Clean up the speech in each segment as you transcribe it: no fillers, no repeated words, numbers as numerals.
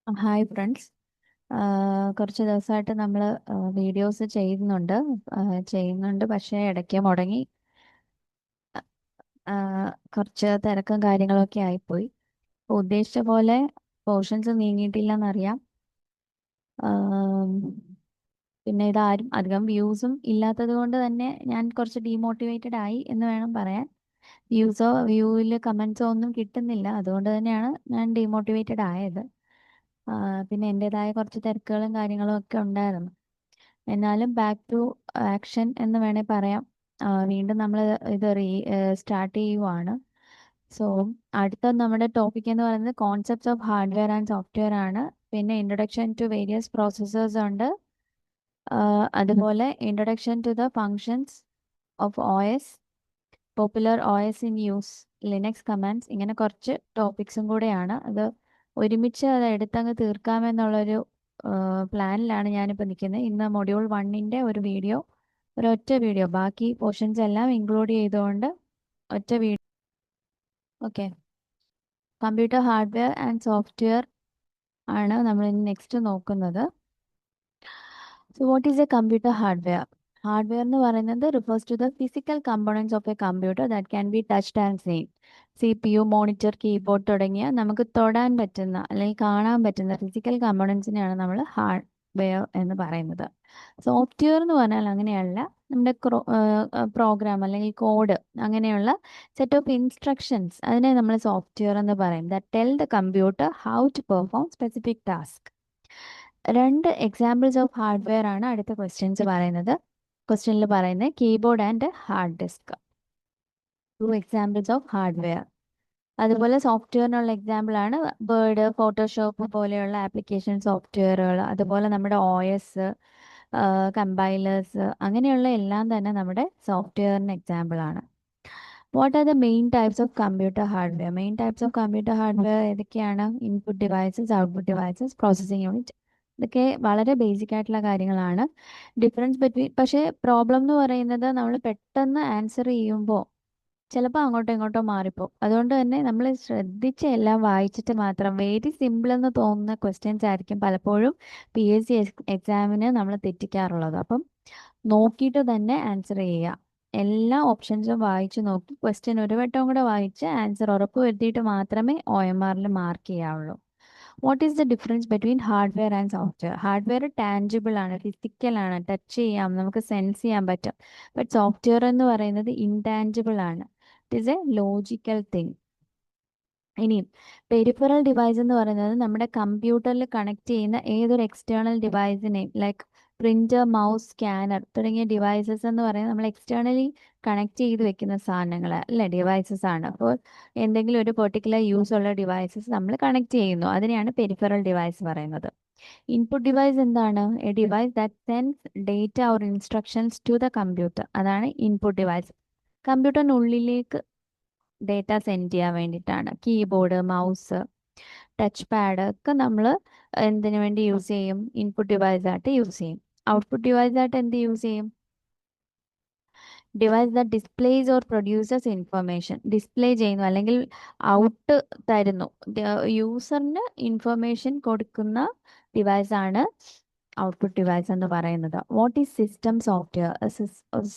Hi friends. കുറച്ച് ദിവസമായിട്ട് നമ്മൾ വീഡിയോസ് ചെയ്യുന്നുണ്ട്, പക്ഷേ ഇടയ്ക്ക് മുടങ്ങി. കുറച്ച് തിരക്കും കാര്യങ്ങളൊക്കെ ആയിപ്പോയി. അപ്പോൾ ഉദ്ദേശിച്ച പോലെ പോർഷൻസ് നീങ്ങിയിട്ടില്ലെന്നറിയാം. ആം, പിന്നെ ഇതാരും അധികം വ്യൂസും ഇല്ലാത്തത് കൊണ്ട് തന്നെ ഞാൻ കുറച്ച് ഡീമോട്ടിവേറ്റഡ് ആയി എന്ന് വേണം പറയാൻ. വ്യൂവിൽ കമൻസോ ഒന്നും കിട്ടുന്നില്ല, അതുകൊണ്ട് തന്നെയാണ് ഞാൻ ഡീമോട്ടിവേറ്റഡ് ആയത്. പിന്നെ എൻ്റെതായ കുറച്ച് തിരക്കുകളും കാര്യങ്ങളും ഒക്കെ ഉണ്ടായിരുന്നു. എന്നാലും ബാക്ക് ടു ആക്ഷൻ എന്ന് വേണേൽ പറയാം. വീണ്ടും നമ്മൾ ഇത് സ്റ്റാർട്ട് ചെയ്യുവാണ്. സോ അടുത്ത നമ്മുടെ ടോപ്പിക് എന്ന് പറയുന്നത് concepts of hardware and software ആണ്. പിന്നെ ഇൻട്രൊഡക്ഷൻ ടു വേരിയസ് പ്രോസസ്സേഴ്സ് ഉണ്ട്. അതുപോലെ introduction to the functions of O S, popular O S in use, Linux commands, ഇങ്ങനെ കുറച്ച് ടോപ്പിക്സും കൂടെയാണ്. അത് ഒരുമിച്ച് അത് എടുത്തങ്ങ് തീർക്കാമെന്നുള്ളൊരു പ്ലാനിലാണ് ഞാനിപ്പോൾ നിൽക്കുന്നത്. ഇന്ന് മൊഡ്യൂൾ 1ൻ്റെ ഒരൊറ്റ വീഡിയോ, ബാക്കി പോർഷൻസ് എല്ലാം ഇൻക്ലൂഡ് ചെയ്തുകൊണ്ട് ഒറ്റ video. Okay, computer hardware and software ആണ് നമ്മൾ ഇനി നെക്സ്റ്റ് നോക്കുന്നത്. So what is a computer hardware? Hardware എന്ന് പറയുന്നത് refers to the physical components of a computer that can be touched and seen. CPU, monitor, keyboard തുടങ്ങിയ നമുക്ക് തൊടാൻ പറ്റുന്ന അല്ലെങ്കിൽ കാണാൻ പറ്റുന്ന ഫിസിക്കൽ കമ്പോണൻസിനെയാണ് നമ്മൾ ഹാർഡ്വെയർ എന്ന് പറയുന്നത്. സോഫ്റ്റ്വെയർ എന്ന് പറഞ്ഞാൽ അങ്ങനെയല്ല, നമ്മുടെ പ്രോഗ്രാം അല്ലെങ്കിൽ കോഡ്, അങ്ങനെയുള്ള സെറ്റ് ഓഫ് ഇൻസ്ട്രക്ഷൻസ്, അതിനെ നമ്മൾ സോഫ്റ്റ്വെയർ എന്ന് പറയും. That tell the computer how to perform specific task. രണ്ട് എക്സാമ്പിൾസ് ഓഫ് ഹാർഡ്വെയർ ആണ് അടുത്ത ക്വസ്റ്റ്യനിൽ പറയുന്നത് keyboard and hard disk. 2 examples of hardware. അതുപോലെ സോഫ്റ്റ്വെയറിനുള്ള എക്സാമ്പിൾ ആണ് വേർഡ്, ഫോട്ടോഷോപ്പ് പോലെയുള്ള ആപ്ലിക്കേഷൻ സോഫ്റ്റ്വെയറുകൾ. അതുപോലെ നമ്മുടെ OS, കമ്പൈലേഴ്സ്, അങ്ങനെയുള്ള എല്ലാം തന്നെ നമ്മുടെ സോഫ്റ്റ്വെയറിന് എക്സാമ്പിൾ ആണ്. What are the main types of computer hardware? Main types of computer hardware ഏതൊക്കെയാണ്? Input devices, output devices, processing unit. ഇതൊക്കെ വളരെ ബേസിക് ആയിട്ടുള്ള കാര്യങ്ങളാണ്. ഡിഫറൻസ് ബിറ്റ്വീൻ, പക്ഷേ പ്രോബ്ലം എന്ന് പറയുന്നത് നമ്മൾ പെട്ടെന്ന് ആൻസർ ചെയ്യുമ്പോൾ ചിലപ്പോൾ അങ്ങോട്ടോ ഇങ്ങോട്ടോ മാറിപ്പോകും. അതുകൊണ്ട് തന്നെ നമ്മൾ ശ്രദ്ധിച്ച് എല്ലാം വായിച്ചിട്ട് മാത്രം, വെരി സിമ്പിൾ എന്ന് തോന്നുന്ന ക്വസ്റ്റ്യൻസ് ആയിരിക്കും പലപ്പോഴും PSC എക്സാമിന് നമ്മൾ തെറ്റിക്കാറുള്ളത്. അപ്പം നോക്കിയിട്ട് തന്നെ ആൻസർ ചെയ്യുക. എല്ലാ ഓപ്ഷൻസും വായിച്ചു നോക്കി ക്വസ്റ്റ്യൻ ഒരു വട്ടം കൂടെ വായിച്ച് ആൻസർ ഉറപ്പ് വരുത്തിയിട്ട് മാത്രമേ OMRൽ മാർക്ക് ചെയ്യാവുള്ളൂ. What is the difference between hardware and software? Hardware tangible ആണ്, ഫിസിക്കൽ ആണ്, ടച്ച് ചെയ്യാം, നമുക്ക് സെൻസ് ചെയ്യാൻ പറ്റും. ബട്ട് സോഫ്റ്റ്വെയർ എന്ന് പറയുന്നത് ഇൻടാഞ്ചിബിൾ ആണ്. It is a logical thing. ഇനിയും പെരിഫറൽ ഡിവൈസ് എന്ന് പറയുന്നത് നമ്മുടെ കമ്പ്യൂട്ടറിൽ കണക്ട് ചെയ്യുന്ന ഏതൊരു എക്സ്റ്റേണൽ ഡിവൈസിനെയും, ലൈക്ക് പ്രിന്റർ, മൗസ്, സ്കാനർ തുടങ്ങിയ ഡിവൈസസ് എന്ന് പറയുന്നത് നമ്മൾ എക്സ്റ്റേണലി കണക്ട് ചെയ്ത് വെക്കുന്ന സാധനങ്ങൾ അല്ലെ, ഡിവൈസസ് ആണ്. അപ്പോൾ എന്തെങ്കിലും ഒരു പെർട്ടിക്കുലർ യൂസ് ഉള്ള ഡിവൈസസ് നമ്മൾ കണക്ട് ചെയ്യുന്നു, അതിനെയാണ് പെരിഫറൽ ഡിവൈസ് പറയുന്നത്. ഇൻപുട്ട് ഡിവൈസ് എന്താണ്? A device that sends data or instructions to the computer, അതാണ് ഇൻപുട്ട് ഡിവൈസ്. കമ്പ്യൂട്ടറിനുള്ളിലേക്ക് ഡേറ്റ സെൻഡ് ചെയ്യാൻ വേണ്ടിയിട്ടാണ്. കീബോർഡ്, മൗസ്, ടച്ച് പാഡ് ഒക്കെ നമ്മൾ എന്തിനു വേണ്ടി യൂസ് ചെയ്യും? ഇൻപുട്ട് ഡിവൈസ് ആയിട്ട് യൂസ് ചെയ്യും. ഔട്ട്പുട്ട് ഡിവൈസ് ആയിട്ട് എന്ത് യൂസ് ചെയ്യും? Device that displays or produces information. Display ചെയ്യുന്നു അല്ലെങ്കിൽ ഔട്ട് തരുന്നു, യൂസറിന് ഇൻഫർമേഷൻ കൊടുക്കുന്ന ഡിവൈസാണ് ഔട്ട്പുട്ട് ഡിവൈസ് എന്ന് പറയുന്നത്. What is system software?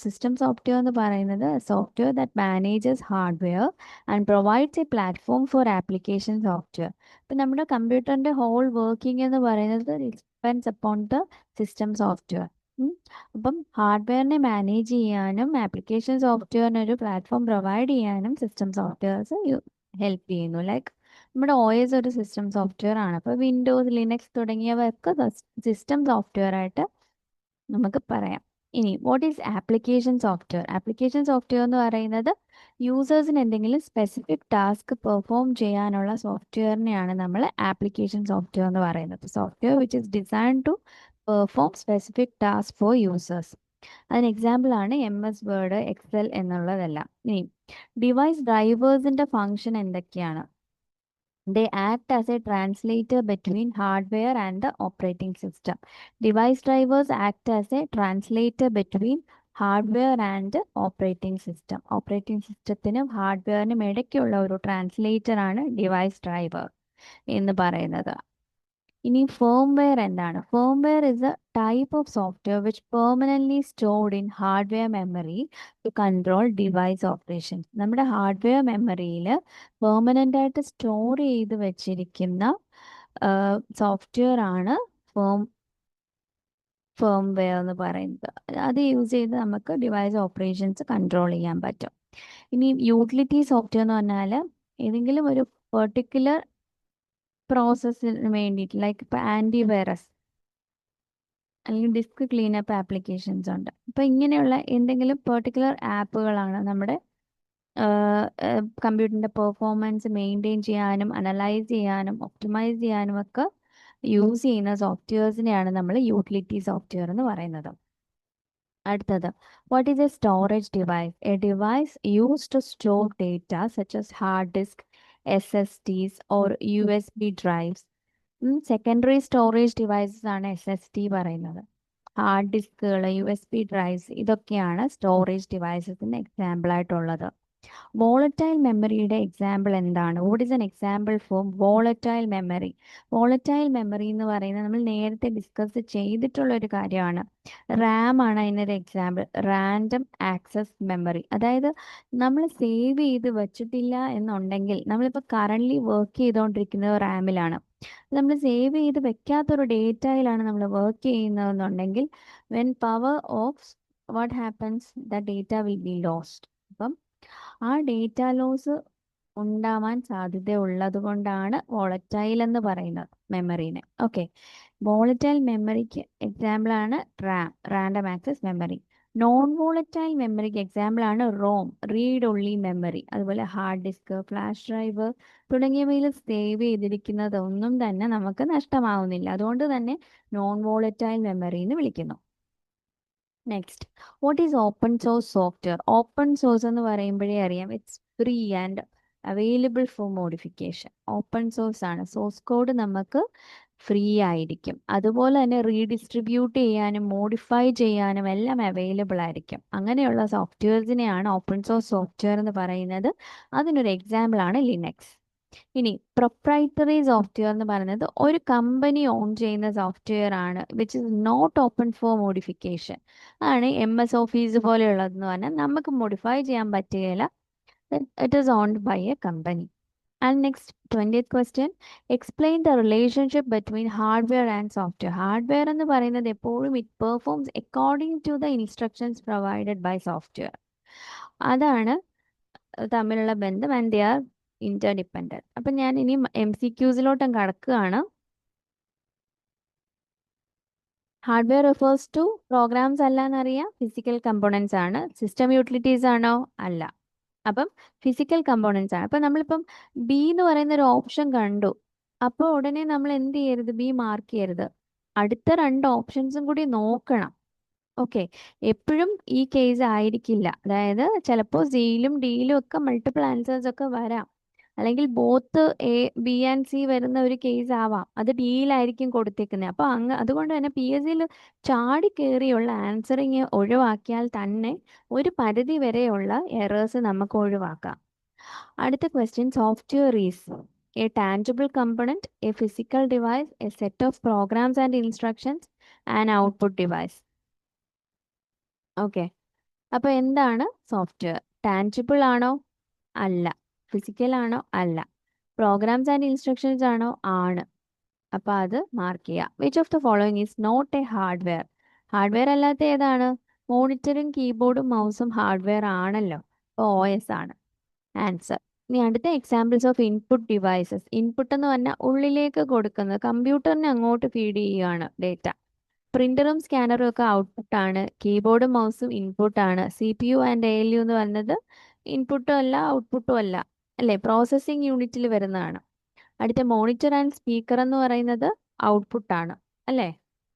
System software എന്ന് പറയുന്നത് software that manages hardware and provides A platform for application software. ഇപ്പം നമ്മുടെ കമ്പ്യൂട്ടറിൻ്റെ ഹോൾ വർക്കിംഗ് എന്ന് പറയുന്നത് depends upon the system software. അപ്പം ഹാർഡ്വെയറിനെ മാനേജ് ചെയ്യാനും ആപ്ലിക്കേഷൻ സോഫ്റ്റ്വെയറിന് ഒരു പ്ലാറ്റ്ഫോം പ്രൊവൈഡ് ചെയ്യാനും സിസ്റ്റം സോഫ്റ്റ്വെയർസ് ഹെൽപ്പ് ചെയ്യുന്നു. ലൈക്ക് നമ്മുടെ OS ഒരു സിസ്റ്റം സോഫ്റ്റ്വെയർ ആണ്. അപ്പോൾ വിൻഡോസ്, ലിനക്സ് തുടങ്ങിയവയൊക്കെ സിസ്റ്റം സോഫ്റ്റ്വെയർ ആയിട്ട് നമുക്ക് പറയാം. ഇനി what is application software? Application software എന്ന് പറയുന്നത് യൂസേഴ്സിന് എന്തെങ്കിലും സ്പെസിഫിക് ടാസ്ക് പെർഫോം ചെയ്യാനുള്ള സോഫ്റ്റ്വെയറിനെയാണ് നമ്മൾ ആപ്ലിക്കേഷൻ സോഫ്റ്റ്വെയർ എന്ന് പറയുന്നത്. Software which is design to perform specific task for users. അതിന് എക്സാമ്പിൾ ആണ് MS വേർഡ്, എക്സൽ എന്നുള്ളതെല്ലാം. ഇനി ഡിവൈസ് ഡ്രൈവേഴ്സിന്റെ ഫങ്ഷൻ എന്തൊക്കെയാണ്? They act as a translator between hardware and the operating system. Device drivers act as a translator between hardware and operating system. Operating സിസ്റ്റത്തിനും ഹാർഡ്വെയറിനും ഇടയ്ക്കുള്ള ഒരു ട്രാൻസ്ലേറ്റർ ആണ് ഡിവൈസ് ഡ്രൈവർ എന്ന് പറയുന്നത്. ഇനി ഫേംവെയർ എന്താണ്? Firmware is a type of software which permanently stored in hardware memory to control device operation. നമ്മുടെ ഹാർഡ്വെയർ മെമ്മറിയിൽ പെർമനന്റ് ആയിട്ട് സ്റ്റോർ ചെയ്ത് വെച്ചിരിക്കുന്ന സോഫ്റ്റ്വെയർ ആണ് ഫേംവെയർ എന്ന് പറയുന്നത്. അത് യൂസ് ചെയ്ത് നമുക്ക് ഡിവൈസ് ഓപ്പറേഷൻസ് കൺട്രോൾ ചെയ്യാൻ പറ്റും. ഇനി യൂട്ടിലിറ്റി സോഫ്റ്റ്വെയർ എന്ന് പറഞ്ഞാൽ ഏതെങ്കിലും ഒരു പെർട്ടിക്കുലർ പ്രോസസ്സിന് വേണ്ടിയിട്ട്, ലൈക്ക് ഇപ്പോൾ ആൻറ്റിവൈറസ് അല്ലെങ്കിൽ ഡിസ്ക് ക്ലീനപ്പ് ആപ്ലിക്കേഷൻസ് ഉണ്ട്. അപ്പോൾ ഇങ്ങനെയുള്ള എന്തെങ്കിലും പെർട്ടിക്കുലർ ആപ്പുകളാണ് നമ്മുടെ കമ്പ്യൂട്ടറിൻ്റെ പെർഫോമൻസ് മെയിൻറ്റെയിൻ ചെയ്യാനും അനലൈസ് ചെയ്യാനും ഒപ്റ്റിമൈസ് ചെയ്യാനും ഒക്കെ യൂസ് ചെയ്യുന്ന സോഫ്റ്റ്വെയർസിനെയാണ് നമ്മൾ യൂട്ടിലിറ്റി സോഫ്റ്റ്വെയർ എന്ന് പറയുന്നത്. അടുത്തത്, what is a storage device? A device use to store data such as hard disk, SSDs or USB drives. Secondary storage devices ആണ് SSD പറയുന്നത്. ഹാർഡ് ഡിസ്കുകൾ, USB ഡ്രൈവ്സ്, ഇതൊക്കെയാണ് സ്റ്റോറേജ് ഡിവൈസസിന് എക്സാമ്പിൾ ആയിട്ടുള്ളത്. വോളറ്റൈൽ മെമ്മറിയുടെ എക്സാമ്പിൾ എന്താണ്? What is an example for volatile memory? Volatile memory എന്ന് പറയുന്നത് നമ്മൾ നേരത്തെ ഡിസ്കസ് ചെയ്തിട്ടുള്ള ഒരു കാര്യമാണ്. റാം ആണ് അതിനൊരു എക്സാമ്പിൾ. റാൻഡം ആക്സസ് മെമ്മറി, അതായത് നമ്മൾ സേവ് ചെയ്ത് വെച്ചിട്ടില്ല എന്നുണ്ടെങ്കിൽ, നമ്മളിപ്പോൾ കറൻ്റ്ലി വർക്ക് ചെയ്തുകൊണ്ടിരിക്കുന്നത് റാമിലാണ്, നമ്മൾ സേവ് ചെയ്ത് വെക്കാത്തൊരു ഡേറ്റയിലാണ് നമ്മൾ വർക്ക് ചെയ്യുന്നതെന്നുണ്ടെങ്കിൽ, when power off, what happens, the data will be lost. അപ്പം ആ ഡേറ്റ ലോസ് ഉണ്ടാവാൻ സാധ്യതയുള്ളത് കൊണ്ടാണ് വോളറ്റൈൽ എന്ന് പറയുന്നത് മെമ്മറീനെ. ഓക്കെ, വോളറ്റൈൽ മെമ്മറിക്ക് എക്സാമ്പിളാണ് random access memory. Non volatile മെമ്മറിക്ക് എക്സാമ്പിളാണ് റോം, റീഡ് ഒൺലി മെമ്മറി. അതുപോലെ ഹാർഡ് ഡിസ്ക്, ഫ്ലാഷ് ഡ്രൈവ് തുടങ്ങിയവയിൽ സേവ് ചെയ്തിരിക്കുന്നതൊന്നും തന്നെ നമുക്ക് നഷ്ടമാവുന്നില്ല. അതുകൊണ്ട് തന്നെ നോൺ വോളറ്റൈൽ മെമ്മറി എന്ന് വിളിക്കുന്നു. Next, what is open source software? Open source എന്ന് പറയുമ്പോഴേ അറിയാം, it's free and available for modification. Open source ആണ്, സോഴ്സ് കോഡ് നമുക്ക് ഫ്രീ ആയിരിക്കും. അതുപോലെ തന്നെ റീഡിസ്ട്രിബ്യൂട്ട് ചെയ്യാനും മോഡിഫൈ ചെയ്യാനും എല്ലാം അവൈലബിൾ ആയിരിക്കും. അങ്ങനെയുള്ള സോഫ്റ്റ്വെയർസിനെയാണ് ഓപ്പൺ സോഴ്സ് സോഫ്റ്റ്വെയർ എന്ന് പറയുന്നത്. അതിനൊരു എക്സാമ്പിൾ ആണ് ലിനക്സ്. ഇനി പ്രൊപ്രൈറ്ററി സോഫ്റ്റ്വെയർ എന്ന് പറയുന്നത് ഒരു കമ്പനി ഓൺ ചെയ്യുന്ന സോഫ്റ്റ്വെയർ ആണ്, which is not open for modification. ആണ് MS ഓഫീസ് പോലെയുള്ളതെന്ന് പറഞ്ഞാൽ നമുക്ക് മോഡിഫൈ ചെയ്യാൻ പറ്റുകയില്ല. It is owned by a company. And next 20th question, explain the relationship between hardware and software. Hardware എന്ന് പറയുന്നത് എപ്പോഴും it performs according to the instructions provided by software. അതാണ് തമ്മിലുള്ള ബന്ധം, ആൻഡ് ദേ ആർ ഇന്റർഡിപ്പെൻഡന്റ്. അപ്പം ഞാൻ ഇനി MCQസിലോട്ടും കടക്കുകയാണ്. ഹാർഡ്വെയർ റിഫേഴ്സ് ടു പ്രോഗ്രാംസ് അല്ല എന്നറിയാം, ഫിസിക്കൽ കമ്പോണൻസ് ആണ്. സിസ്റ്റം യൂട്ടിലിറ്റീസ് ആണോ? അല്ല. അപ്പം ഫിസിക്കൽ കമ്പോണൻസ് ആണ്. അപ്പം നമ്മളിപ്പം ബി എന്ന് പറയുന്ന ഒരു ഓപ്ഷൻ കണ്ടു, അപ്പോൾ ഉടനെ നമ്മൾ എന്ത് ചെയ്യരുത്? ബി മാർക്ക് ചെയ്യരുത്. അടുത്ത 2 ഓപ്ഷൻസും കൂടി നോക്കണം. ഓക്കെ, എപ്പോഴും ഈ കേസ് ആയിരിക്കില്ല. അതായത് ചിലപ്പോൾ സിയിലും ഡിയിലും ഒക്കെ മൾട്ടിപ്പിൾ ആൻസേഴ്സ് ഒക്കെ വരാം, അല്ലെങ്കിൽ ബോത്ത് B ആൻഡ് C വരുന്ന ഒരു കേസ് ആവാം. അത് ഡിയിലായിരിക്കും കൊടുത്തേക്കുന്നത്. അപ്പോൾ അതുകൊണ്ട് തന്നെ PSCയിൽ ചാടി കയറിയുള്ള ആൻസറിങ് ഒഴിവാക്കിയാൽ തന്നെ ഒരു പരിധി വരെയുള്ള എറേഴ്സ് നമുക്ക് ഒഴിവാക്കാം. അടുത്ത question, software is a tangible component, a physical device, a set of programs and instructions, and output device. Okay, അപ്പോൾ എന്താണ് സോഫ്റ്റ്വെയർ? ടാഞ്ചിബിൾ ആണോ? അല്ല. ഫിസിക്കൽ ആണോ? അല്ല. പ്രോഗ്രാംസ് ആൻഡ് ഇൻസ്ട്രക്ഷൻസ് ആണോ? ആണ്. അപ്പോൾ അത് മാർക്ക് ചെയ്യുക. Which of the following is not a hardware? Hardware അല്ലാത്ത ഏതാണ്? മോണിറ്ററും കീബോർഡും മൗസും ഹാർഡ്വെയർ ആണല്ലോ, അപ്പോൾ OS ആണ് ആൻസർ. ഇനി അടുത്ത examples of input devices. Input എന്ന് പറഞ്ഞാൽ ഉള്ളിലേക്ക് കൊടുക്കുന്നത്, കമ്പ്യൂട്ടറിന് അങ്ങോട്ട് ഫീഡ് ചെയ്യുകയാണ് ഡേറ്റ. പ്രിന്ററും സ്കാനറും ഒക്കെ ഔട്ട്പുട്ടാണ്, കീബോർഡും മൗസും ഇൻപുട്ടാണ്. CPU ആൻഡ് ALU എന്ന് പറയുന്നത് ഇൻപുട്ടും അല്ല ഔട്ട്പുട്ടും അല്ല, അല്ലേ? പ്രോസസ്സിംഗ് യൂണിറ്റിൽ വരുന്നതാണ്. അടുത്ത മോണിറ്റർ ആൻഡ് സ്പീക്കർ എന്ന് പറയുന്നത് ഔട്ട്പുട്ടാണ്, അല്ലേ?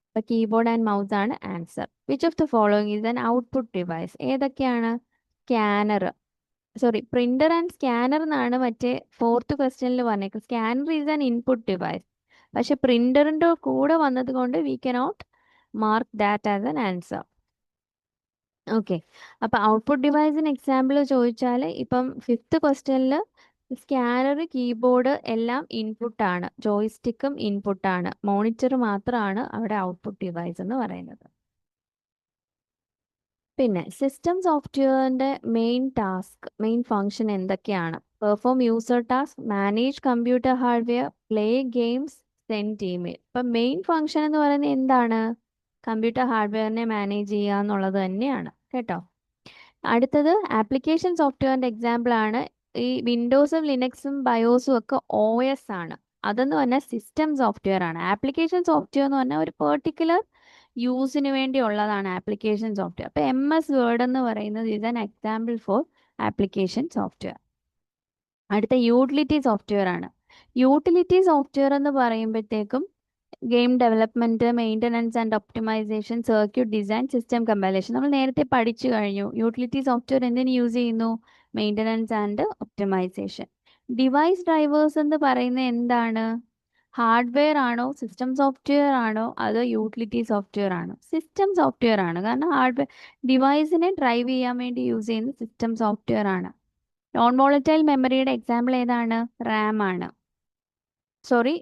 അപ്പോൾ കീബോർഡ് ആൻഡ് മൗസ് ആണ് answer. Which of the following is an output device? ഏതൊക്കെയാണ്? Scanner, sorry, printer and scanner എന്നാണ് മറ്റേ 4th ക്വസ്റ്റ്യനിൽ പറഞ്ഞേക്കുന്നത്. Scanner is an input device. പക്ഷെ പ്രിന്ററിൻ്റെ കൂടെ വന്നത് കൊണ്ട് we cannot mark that as an answer. Okay, അപ്പോൾ ഔട്ട്പുട്ട് ഡിവൈസിന് എക്സാമ്പിൾ ചോദിച്ചാൽ ഇപ്പം 5th ക്വസ്റ്റ്യനിൽ സ്കാനർ, കീബോർഡ് എല്ലാം ഇൻപുട്ടാണ്, ജോയിസ്റ്റിക്കും ഇൻപുട്ടാണ്, മോണിറ്റർ മാത്രമാണ് അവിടെ ഔട്ട്പുട്ട് ഡിവൈസ് എന്ന് പറയുന്നത്. പിന്നെ സിസ്റ്റം സോഫ്റ്റ്വെയറിന്റെ മെയിൻ ഫംഗ്ഷൻ എന്തൊക്കെയാണ്? Perform user task, manage computer hardware, play games, send email. ഇപ്പം മെയിൻ ഫംഗ്ഷൻ എന്ന് പറയുന്നത് എന്താണ്? കമ്പ്യൂട്ടർ ഹാർഡ്വെയറിനെ മാനേജ് ചെയ്യുക എന്നുള്ളത് തന്നെയാണ് കേട്ടോ. അടുത്തത് ആപ്ലിക്കേഷൻ സോഫ്റ്റ്വെയറിന്റെ എക്സാമ്പിൾ ആണ് ഈ വിൻഡോസും ലിനക്സും ബയോസും ഒക്കെ OS ആണ്. അതെന്ന് പറഞ്ഞാൽ സിസ്റ്റം സോഫ്റ്റ്വെയർ ആണ്. ആപ്ലിക്കേഷൻ സോഫ്റ്റ്വെയർ എന്ന് പറഞ്ഞാൽ ഒരു പെർട്ടിക്കുലർ യൂസിന് വേണ്ടി ഉള്ളതാണ് ആപ്ലിക്കേഷൻ സോഫ്റ്റ്വെയർ. അപ്പോൾ MS വേർഡ് എന്ന് പറയുന്നത് is an example for application software. അടുത്ത യൂട്ടിലിറ്റി സോഫ്റ്റ്വെയർ ആണ്. യൂട്ടിലിറ്റി സോഫ്റ്റ്വെയർ എന്ന് പറയുമ്പോഴത്തേക്കും game development, maintenance and optimisation, circuit design, system compilation നമ്മൾ നേരത്തെ പഠിച്ചു കഴിഞ്ഞു. യൂട്ടിലിറ്റി സോഫ്റ്റ്വെയർ എന്തിനു യൂസ് ചെയ്യുന്നു? Maintenance and optimisation. Device drivers എന്ന് പറയുന്നത് എന്താണ്? ഹാർഡ്വെയർ ആണോ, സിസ്റ്റം സോഫ്റ്റ്വെയർ ആണോ, അതോ യൂട്ടിലിറ്റി സോഫ്റ്റ്വെയർ ആണോ? സിസ്റ്റം സോഫ്റ്റ്വെയർ ആണ്. കാരണം ഹാർഡ്വെയർ ഡിവൈസിനെ ഡ്രൈവ് ചെയ്യാൻ വേണ്ടി യൂസ് ചെയ്യുന്ന സിസ്റ്റം സോഫ്റ്റ്വെയർ ആണ്. നോൺ വോളറ്റൈൽ മെമ്മറിയുടെ എക്സാമ്പിൾ ഏതാണ്? റാം ആണ്. സോറി,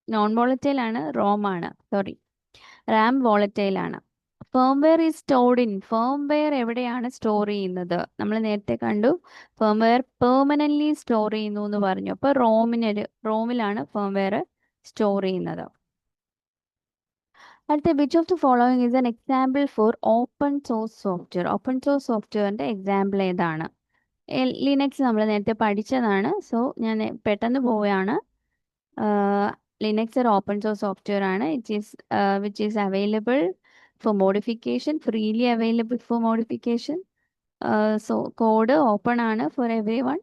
നോൺ വോളറ്റൈൽ ആണ്, റോം ആണ്. സോറി, റാം വോളറ്റൈൽ ആണ്. Firmware is stored in, firmware എവിടെയാണ് സ്റ്റോർ ചെയ്യുന്നത്? നമ്മൾ നേരത്തെ കണ്ടു ഫേംവെയർ പെർമനന്റ്ലി സ്റ്റോർ ചെയ്യുന്നു എന്ന് പറഞ്ഞു. അപ്പോൾ റോമിലാണ് ഫേംവെയർ സ്റ്റോർ ചെയ്യുന്നത്. അടുത്ത which of the following is an example four open source software? Open source സോഫ്റ്റ്വെയറിന്റെ എക്സാമ്പിൾ ഏതാണ്? ലിനക്സ് നമ്മൾ നേരത്തെ പഠിച്ചതാണ്. സോ ഞാൻ പെട്ടെന്ന് പോവുകയാണ്. ലിനക്സ് ഒരു ഓപ്പൺ സോഴ്സ് സോഫ്റ്റ്വെയർ ആണ്. Which is available for modification, freely available for modification. So code open ആണ് ഫോർ എവറി വൺ.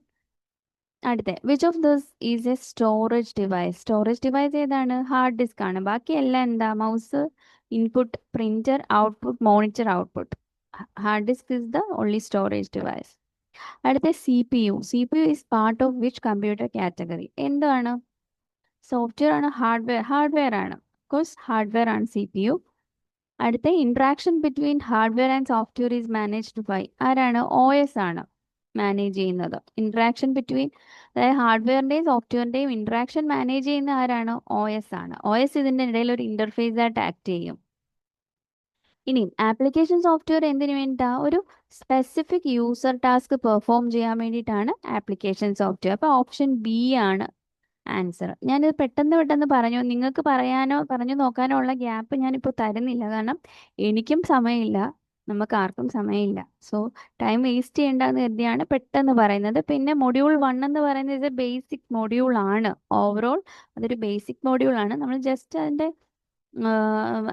അടുത്ത which of this is a storage device? Storage device ഏതാണ്? ഹാർഡ് ഡിസ്ക് ആണ്. ബാക്കി എല്ലാം എന്താ? Mouse, input, printer, output, monitor, output. Hard disk is the only storage device. അടുത്ത CPU. CPU is part of which computer category? എന്താണ്? Software ആണ്, hardware ആണ്. Course hardware ആണ് CPU. അടുത്ത interaction between hardware and software is managed by ആരാണ്? OS ആണ് manage ചെയ്യുന്നത്. Interaction between, അതായത് ഹാർഡ്വെയറിന്റെയും സോഫ്റ്റ്വെയറിന്റെയും ഇന്ററാക്ഷൻ മാനേജ് ചെയ്യുന്ന ആരാണ്? OS ആണ്. OS ഇതിന്റെ ഇടയിൽ ഒരു ഇന്റർഫേസ് ആയിട്ട് ആക്ട് ചെയ്യും. ഇനി ആപ്ലിക്കേഷൻ സോഫ്റ്റ്വെയർ എന്തിനു വേണ്ടിയിട്ടാ? ഒരു സ്പെസിഫിക് യൂസർ ടാസ്ക് പെർഫോം ചെയ്യാൻ വേണ്ടിയിട്ടാണ് ആപ്ലിക്കേഷൻ സോഫ്റ്റ്വെയർ. അപ്പോൾ ഓപ്ഷൻ ബി ആണ് ആൻസർ. ഞാനിത് പെട്ടെന്ന് പറഞ്ഞു. നിങ്ങൾക്ക് പറഞ്ഞു നോക്കാനോ ഉള്ള ഗ്യാപ്പ് ഞാനിപ്പോൾ തരുന്നില്ല. കാരണം എനിക്കും സമയമില്ല, നമുക്ക് ആർക്കും സമയമില്ല. സോ ടൈം വേസ്റ്റ് ചെയ്യേണ്ടെന്ന് കരുതിയാണ് പെട്ടെന്ന് പറയുന്നത്. പിന്നെ മൊഡ്യൂൾ 1 എന്ന് പറയുന്നത് ഇത് ബേസിക് മൊഡ്യൂൾ ആണ്. ഓവറോൾ അതൊരു ബേസിക് മൊഡ്യൂൾ ആണ്. നമ്മൾ ജസ്റ്റ് അതിൻ്റെ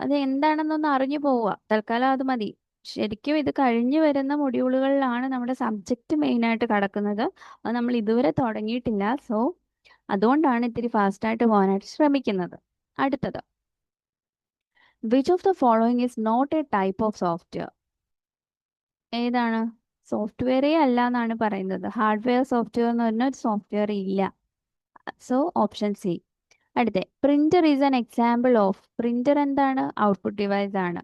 അത് എന്താണെന്നൊന്ന് അറിഞ്ഞു പോവുക. തൽക്കാലം അത് മതി. ശരിക്കും ഇത് കഴിഞ്ഞു വരുന്ന മൊഡ്യൂളുകളിലാണ് നമ്മുടെ സബ്ജക്റ്റ് മെയിനായിട്ട് കിടക്കുന്നത്. അത് നമ്മൾ ഇതുവരെ തുടങ്ങിയിട്ടില്ല. സോ അതുകൊണ്ടാണ് ഇത്തിരി ഫാസ്റ്റായിട്ട് പോകാനായിട്ട് ശ്രമിക്കുന്നത്. അടുത്തത് which of the following is not a type of software? ഏതാണ്? സോഫ്റ്റ്വെയറേ അല്ല എന്നാണ് പറയുന്നത്. ഹാർഡ്വെയർ സോഫ്റ്റ്വെയർ എന്ന് പറഞ്ഞ ഒരു സോഫ്റ്റ്വെയർ ഇല്ല. So option C. അടുത്ത printer is an example of, printer എന്താണ്? ഔട്ട്പുട്ട് ഡിവൈസ് ആണ്.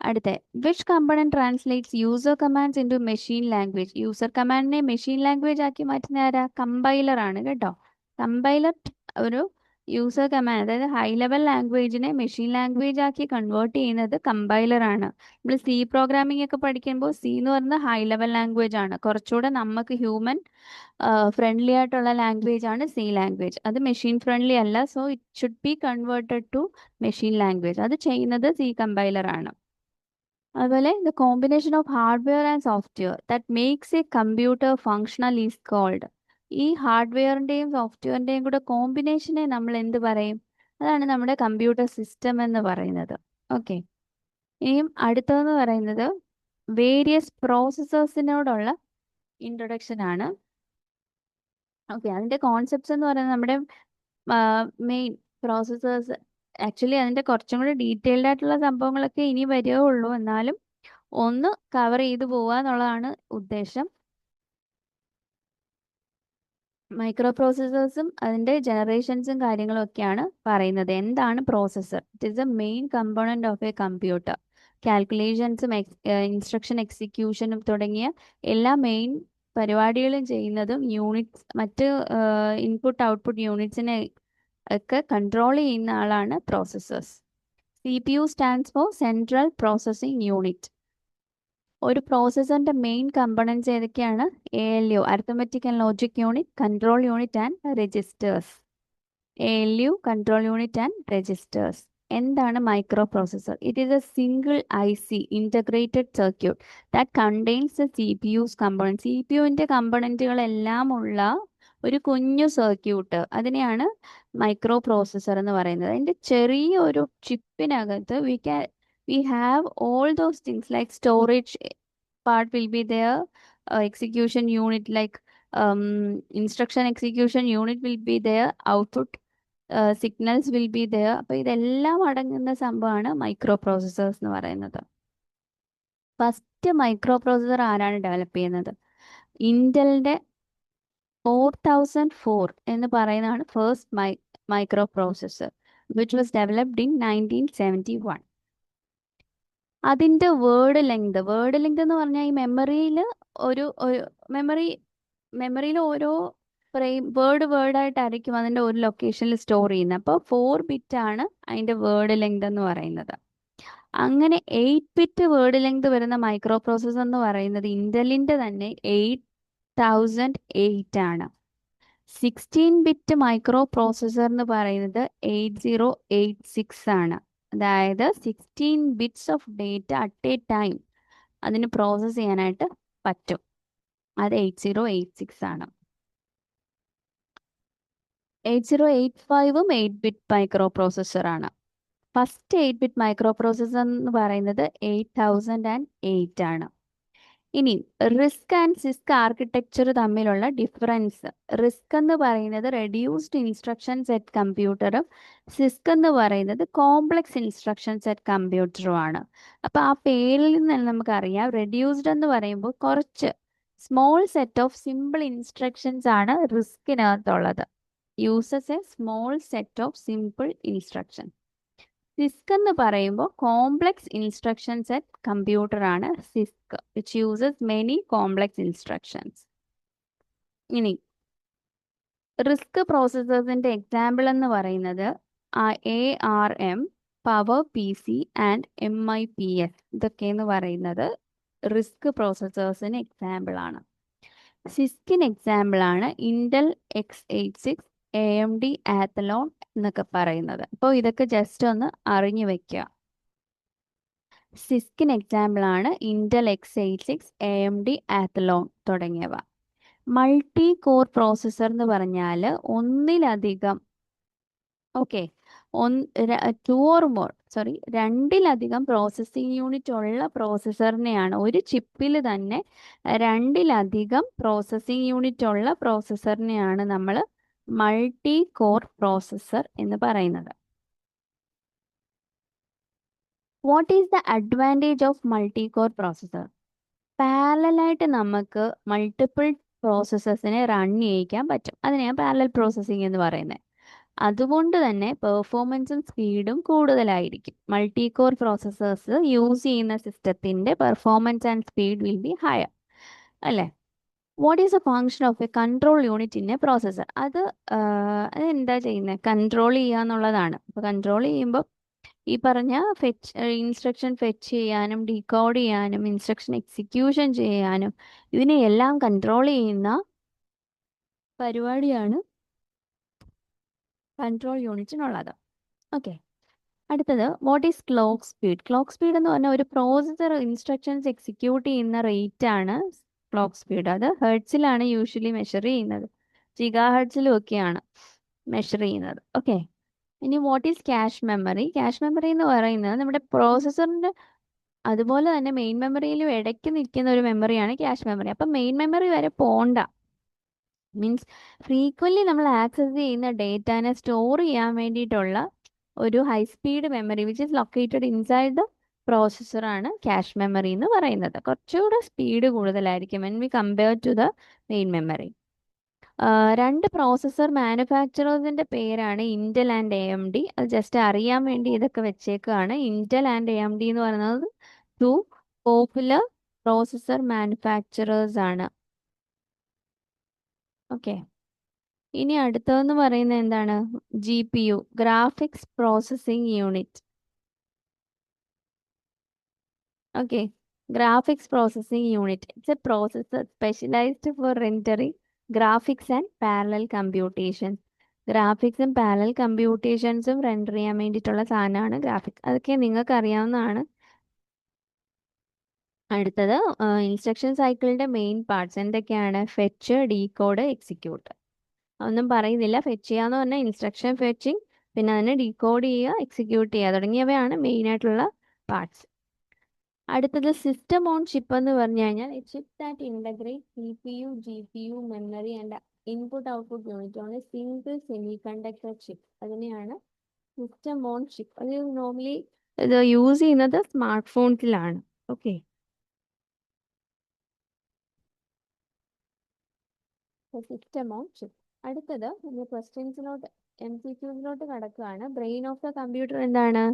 അടുത്ത which component translates user commands into machine language? User കമാൻഡിനെ മെഷീൻ ലാംഗ്വേജ് ആക്കി മാറ്റുന്ന ആരാ? കമ്പൈലർ ആണ് കേട്ടോ. കമ്പൈലർ ഒരു യൂസർ കമാൻഡ്, അതായത് ഹൈ ലെവൽ ലാംഗ്വേജിനെ മെഷീൻ ലാംഗ്വേജ് ആക്കി കൺവേർട്ട് ചെയ്യുന്നത് കമ്പൈലർ ആണ്. നമ്മൾ C പ്രോഗ്രാമിംഗ് ഒക്കെ പഠിക്കുമ്പോൾ C എന്ന് പറയുന്നത് ഹൈ ലെവൽ ലാംഗ്വേജ് ആണ്. കുറച്ചുകൂടെ നമുക്ക് ഹ്യൂമൻ ഫ്രണ്ട്ലി ആയിട്ടുള്ള ലാംഗ്വേജ് ആണ് C ലാംഗ്വേജ്. അത് മെഷീൻ ഫ്രണ്ട്ലി അല്ല. So it should be converted to machine language. അത് ചെയ്യുന്നത് C കമ്പൈലർ ആണ്. അതുപോലെ the combination of hardware and software that makes a computer functional is called. ഈ ഹാർഡ്വെയറിന്റെയും സോഫ്റ്റ്വെയറിന്റെയും കൂടെ കോമ്പിനേഷനെ നമ്മൾ എന്ത് പറയും? അതാണ് നമ്മുടെ കമ്പ്യൂട്ടർ സിസ്റ്റം എന്ന് പറയുന്നത്. ഓക്കെ, ഇനിയും അടുത്തതെന്ന് പറയുന്നത് വേരിയസ് പ്രോസസ്സേഴ്സിനോടുള്ള ഇൻട്രൊഡക്ഷൻ ആണ്. ഓക്കെ, അതിന്റെ കോൺസെപ്റ്റ്സ് എന്ന് പറയുന്നത് നമ്മുടെ മെയിൻ പ്രോസസ്സേഴ്സ്. ആക്ച്വലി അതിന്റെ കുറച്ചും കൂടി ഡീറ്റെയിൽഡ് ആയിട്ടുള്ള സംഭവങ്ങളൊക്കെ ഇനി വരികയുള്ളൂ. എന്നാലും ഒന്ന് കവർ ചെയ്തു പോവുക എന്നുള്ളതാണ് ഉദ്ദേശം. മൈക്രോ പ്രോസസ്സേഴ്സും അതിന്റെ ജനറേഷൻസും കാര്യങ്ങളും ഒക്കെയാണ് പറയുന്നത്. എന്താണ് processor? It is a main component of a computer. കാൽക്കുലേഷൻസും ഇൻസ്ട്രക്ഷൻ എക്സിക്യൂഷനും തുടങ്ങിയ എല്ലാ മെയിൻ പരിപാടികളും ചെയ്യുന്നതും മറ്റ് ഇൻപുട്ട് ഔട്ട്പുട്ട് യൂണിറ്റ്സിനെ ഒക്കെ കൺട്രോൾ ചെയ്യുന്ന ആളാണ് processors. CPU stands for central processing unit. ഒരു പ്രോസസ്സറിന്റെ മെയിൻ കമ്പണൻസ് ഏതൊക്കെയാണ്? ALU, arithmetic and logic unit, control unit and registers. ALU, control unit and registers. എന്താണ് micro processor? It is a single IC, integrated circuit, that contains the CPU's component. CPUവിൻ്റെ കമ്പണൻറ്റുകളെല്ലാം ഉള്ള ഒരു കുഞ്ഞു circuit, അതിനെയാണ് micro processor എന്ന് പറയുന്നത്. അതിൻ്റെ ചെറിയൊരു ചിപ്പിനകത്ത് we have all those things like storage part will be there, execution unit like instruction execution unit will be there, output signals will be there. അപ്പോൾ ഇതെല്ലാം അടങ്ങുന്ന സംഭവമാണ് മൈക്രോ പ്രോസസ്സേഴ്സ് എന്ന് പറയുന്നത്. ഫസ്റ്റ് മൈക്രോ പ്രോസസ്സർ ആരാണ് ഡെവലപ്പ് ചെയ്യുന്നത്? ഇന്റലിന്റെ 4004 എന്ന് പറയുന്നതാണ് first micro processor, which was developed in 1971. അതിൻ്റെ വേർഡ് ലെങ്ത് എന്ന് പറഞ്ഞാൽ ഈ മെമ്മറിയിൽ മെമ്മറിയിൽ ഓരോ വേർഡായിട്ടായിരിക്കും അതിൻ്റെ ഒരു ലൊക്കേഷനിൽ സ്റ്റോർ ചെയ്യുന്നത്. അപ്പോൾ 4 ബിറ്റ് ആണ് അതിൻ്റെ വേർഡ് ലെങ്ത് എന്ന് പറയുന്നത്. അങ്ങനെ 8 ബിറ്റ് വേർഡ് ലെങ്ത് വരുന്ന മൈക്രോ പ്രോസസ്സർ എന്ന് പറയുന്നത് ഇന്റലിൻ്റെ തന്നെ 8008 ആണ്. 16 ബിറ്റ് മൈക്രോ പ്രോസസ്സർ എന്ന് പറയുന്നത് 8086 ആണ്. അതായത് 16 bits of data at A time അതിന് പ്രോസസ്സ് ചെയ്യാനായിട്ട് പറ്റും. അത് 8086 ആണ്. 8085ഉം 8 ബിറ്റ് മൈക്രോ പ്രോസസ്സർ ആണ്. ഫസ്റ്റ് 8 ബിറ്റ് മൈക്രോ പ്രോസസ്സർ എന്ന് പറയുന്നത് 8008 ആണ്. ഇനി റിസ്ക് ആൻഡ് സിസ്ക് ആർക്കിടെക്ചർ തമ്മിലുള്ള ഡിഫറൻസ്. റിസ്ക് എന്ന് പറയുന്നത് റെഡ്യൂസ്ഡ് ഇൻസ്ട്രക്ഷൻ സെറ്റ് കമ്പ്യൂട്ടറും സിസ്ക് എന്ന് പറയുന്നത് കോംപ്ലക്സ് ഇൻസ്ട്രക്ഷൻ സെറ്റ് കമ്പ്യൂട്ടറും ആണ്. അപ്പോൾ ആ പേരിൽ നിന്ന് നമുക്കറിയാം, റെഡ്യൂസ്ഡ് എന്ന് പറയുമ്പോൾ കുറച്ച് small set of simple instructions ആണ് റിസ്കിനകത്തുള്ളത്. Uses a small set of simple instruction. CISC എന്ന് പറയുമ്പോൾ കോംപ്ലക്സ് ഇൻസ്ട്രക്ഷൻ സെറ്റ് കമ്പ്യൂട്ടർ ആണ് CISC, which uses many complex instructions. ഇനി റിസ്ക് പ്രോസസ്സേഴ്സിന്റെ എക്സാമ്പിൾ എന്ന് പറയുന്നത് ARM, power PC and MIPS. ഇതൊക്കെ എന്ന് പറയുന്നത് റിസ്ക് പ്രോസസ്സേഴ്സിന് എക്സാമ്പിൾ ആണ്. സിസ്കിന് എക്സാമ്പിൾ ആണ് ഇന്റൽ x86, AMD Athlon എന്നൊക്കെ പറയുന്നത്. അപ്പോൾ ഇതൊക്കെ ജസ്റ്റ് ഒന്ന് അറിഞ്ഞു വെക്കുക. സിസ്കിന് എക്സാമ്പിൾ ആണ് ഇന്റൽ x86, AMD Athlon തുടങ്ങിയവ. മൾട്ടി കോർ പ്രോസസ്സർ എന്ന് പറഞ്ഞാൽ ഒന്നിലധികം രണ്ടിലധികം പ്രോസസ്സിംഗ് യൂണിറ്റ് ഉള്ള പ്രോസസ്സറിനെയാണ്, ഒരു ചിപ്പിൽ തന്നെ രണ്ടിലധികം പ്രോസസ്സിംഗ് യൂണിറ്റ് ഉള്ള പ്രോസസ്സറിനെയാണ് നമ്മൾ മൾട്ടി കോർ പ്രോസസ്സർ എന്ന് പറയുന്നത്. What is the advantage of multi core processor? പാരലായിട്ട് നമുക്ക് മൾട്ടിപ്പിൾ പ്രോസസ്സേഴ്സിനെ റൺ ചെയ്യിക്കാൻ പറ്റും. അതിനെയാണ് പാരലൽ പ്രോസസ്സിംഗ് എന്ന് പറയുന്നത്. അതുകൊണ്ട് തന്നെ പെർഫോമൻസും സ്പീഡും കൂടുതലായിരിക്കും. മൾട്ടി കോർ പ്രോസസ്സേഴ്സ് യൂസ് ചെയ്യുന്ന സിസ്റ്റത്തിൻ്റെ performance and speed will be higher, അല്ലേ? What is a function of a control unit in a processor? അതെന്താ ചെയ്യുന്നത്? കൺട്രോൾ ചെയ്യുക എന്നുള്ളതാണ്. അപ്പോൾ കൺട്രോൾ ചെയ്യുമ്പോൾ ഈ പറഞ്ഞ ഇൻസ്ട്രക്ഷൻ ഫെച്ച് ചെയ്യാനും ഡീകോഡ് ചെയ്യാനും ഇൻസ്ട്രക്ഷൻ എക്സിക്യൂഷൻ ചെയ്യാനും ഇതിനെയെല്ലാം കൺട്രോൾ ചെയ്യുന്ന പരിപാടിയാണ് കൺട്രോൾ യൂണിറ്റിനുള്ളത്. ഓക്കെ, അടുത്തത് what is clock speed? Clock speed എന്ന് പറഞ്ഞാൽ ഒരു പ്രോസസ്സർ ഇൻസ്ട്രക്ഷൻസ് എക്സിക്യൂട്ട് ചെയ്യുന്ന റേറ്റ് ആണ് ക്ലോക്ക് സ്പീഡ്. അത് ഹെർട്സിലാണ് യൂഷ്വലി മെഷർ ചെയ്യുന്നത്, ജിഗാ ഹെർട്സിലും ഒക്കെയാണ് മെഷർ ചെയ്യുന്നത്. ഓക്കെ, ഇനി what is cache memory? Cash memory എന്ന് പറയുന്നത് നമ്മുടെ പ്രോസസ്സറിൻ്റെ അതുപോലെ തന്നെ മെയിൻ മെമ്മറിയിലും ഇടയ്ക്ക് നിൽക്കുന്ന ഒരു മെമ്മറിയാണ് ക്യാഷ് മെമ്മറി. അപ്പം മെയിൻ മെമ്മറി വരെ പോണ്ട, മീൻസ് ഫ്രീക്വൻലി നമ്മൾ ആക്സസ് ചെയ്യുന്ന ഡേറ്റാനെ സ്റ്റോർ ചെയ്യാൻ വേണ്ടിയിട്ടുള്ള ഒരു high speed memory which is located inside the പ്രോസസ്സറാണ് ക്യാഷ് മെമ്മറി എന്ന് പറയുന്നത്. കുറച്ചുകൂടെ സ്പീഡ് കൂടുതലായിരിക്കും when we compare to the main memory. രണ്ട് പ്രോസസ്സർ മാനുഫാക്ചറേഴ്സിൻ്റെ പേരാണ് ഇന്റൽ ആൻഡ് AMD. അത് ജസ്റ്റ് അറിയാൻ വേണ്ടി ഇതൊക്കെ വെച്ചേക്കാണ്. ഇന്റൽ ആൻഡ് AMD എന്ന് പറയുന്നത് 2 പോപ്പുലർ പ്രോസസ്സർ മാനുഫാക്ചറേഴ്സ് ആണ്. ഓക്കെ. ഇനി അടുത്തതെന്ന് പറയുന്നത് എന്താണ്? GPU, graphics processing unit. Okay, graphics processing unit. It's a processor specialized for rendering graphics and parallel computations. ഗ്രാഫിക്സും പാരലൽ കമ്പ്യൂട്ടേഷൻസും റെൻഡർ ചെയ്യാൻ വേണ്ടിയിട്ടുള്ള സാധനമാണ് ഗ്രാഫിക്സ്. അതൊക്കെ നിങ്ങൾക്ക് അറിയാവുന്നതാണ്. അടുത്തത് ഇൻസ്ട്രക്ഷൻ സൈക്കിളിന്റെ മെയിൻ പാർട്സ് എന്തൊക്കെയാണ്? Fetch, decode, execute. ഒന്നും പറയുന്നില്ല. ഫെച്ച് ചെയ്യാന്ന് പറഞ്ഞാൽ ഇൻസ്ട്രക്ഷൻ ഫെച്ചിങ്, പിന്നെ അതിനെ ഡീകോഡ് ചെയ്യുക, എക്സിക്യൂട്ട് ചെയ്യുക തുടങ്ങിയവയാണ് മെയിൻ ആയിട്ടുള്ള പാർട്സ്. അടുത്തത് സിസ്റ്റം ഓൺ ചിപ്പ് എന്ന് പറഞ്ഞു കഴിഞ്ഞാൽ chip that integrate CPU, GPU, memory and input output unit on a single semiconductor chip. അതിനെയാണ് സിസ്റ്റം ഓൺ ചിപ്പ്. അത് നോർമലി ഇത് യൂസ് ചെയ്യുന്നത് സ്മാർട്ട് ഫോൺസിലാണ്. Okay, system on chip. അടുത്തത് ക്വസ്റ്റ്യൻസിലോട്ട് MCQസിലോട്ട് കടക്കുകയാണ്. ബ്രെയിൻ ഓഫ് ദ കമ്പ്യൂട്ടർ എന്താണ്?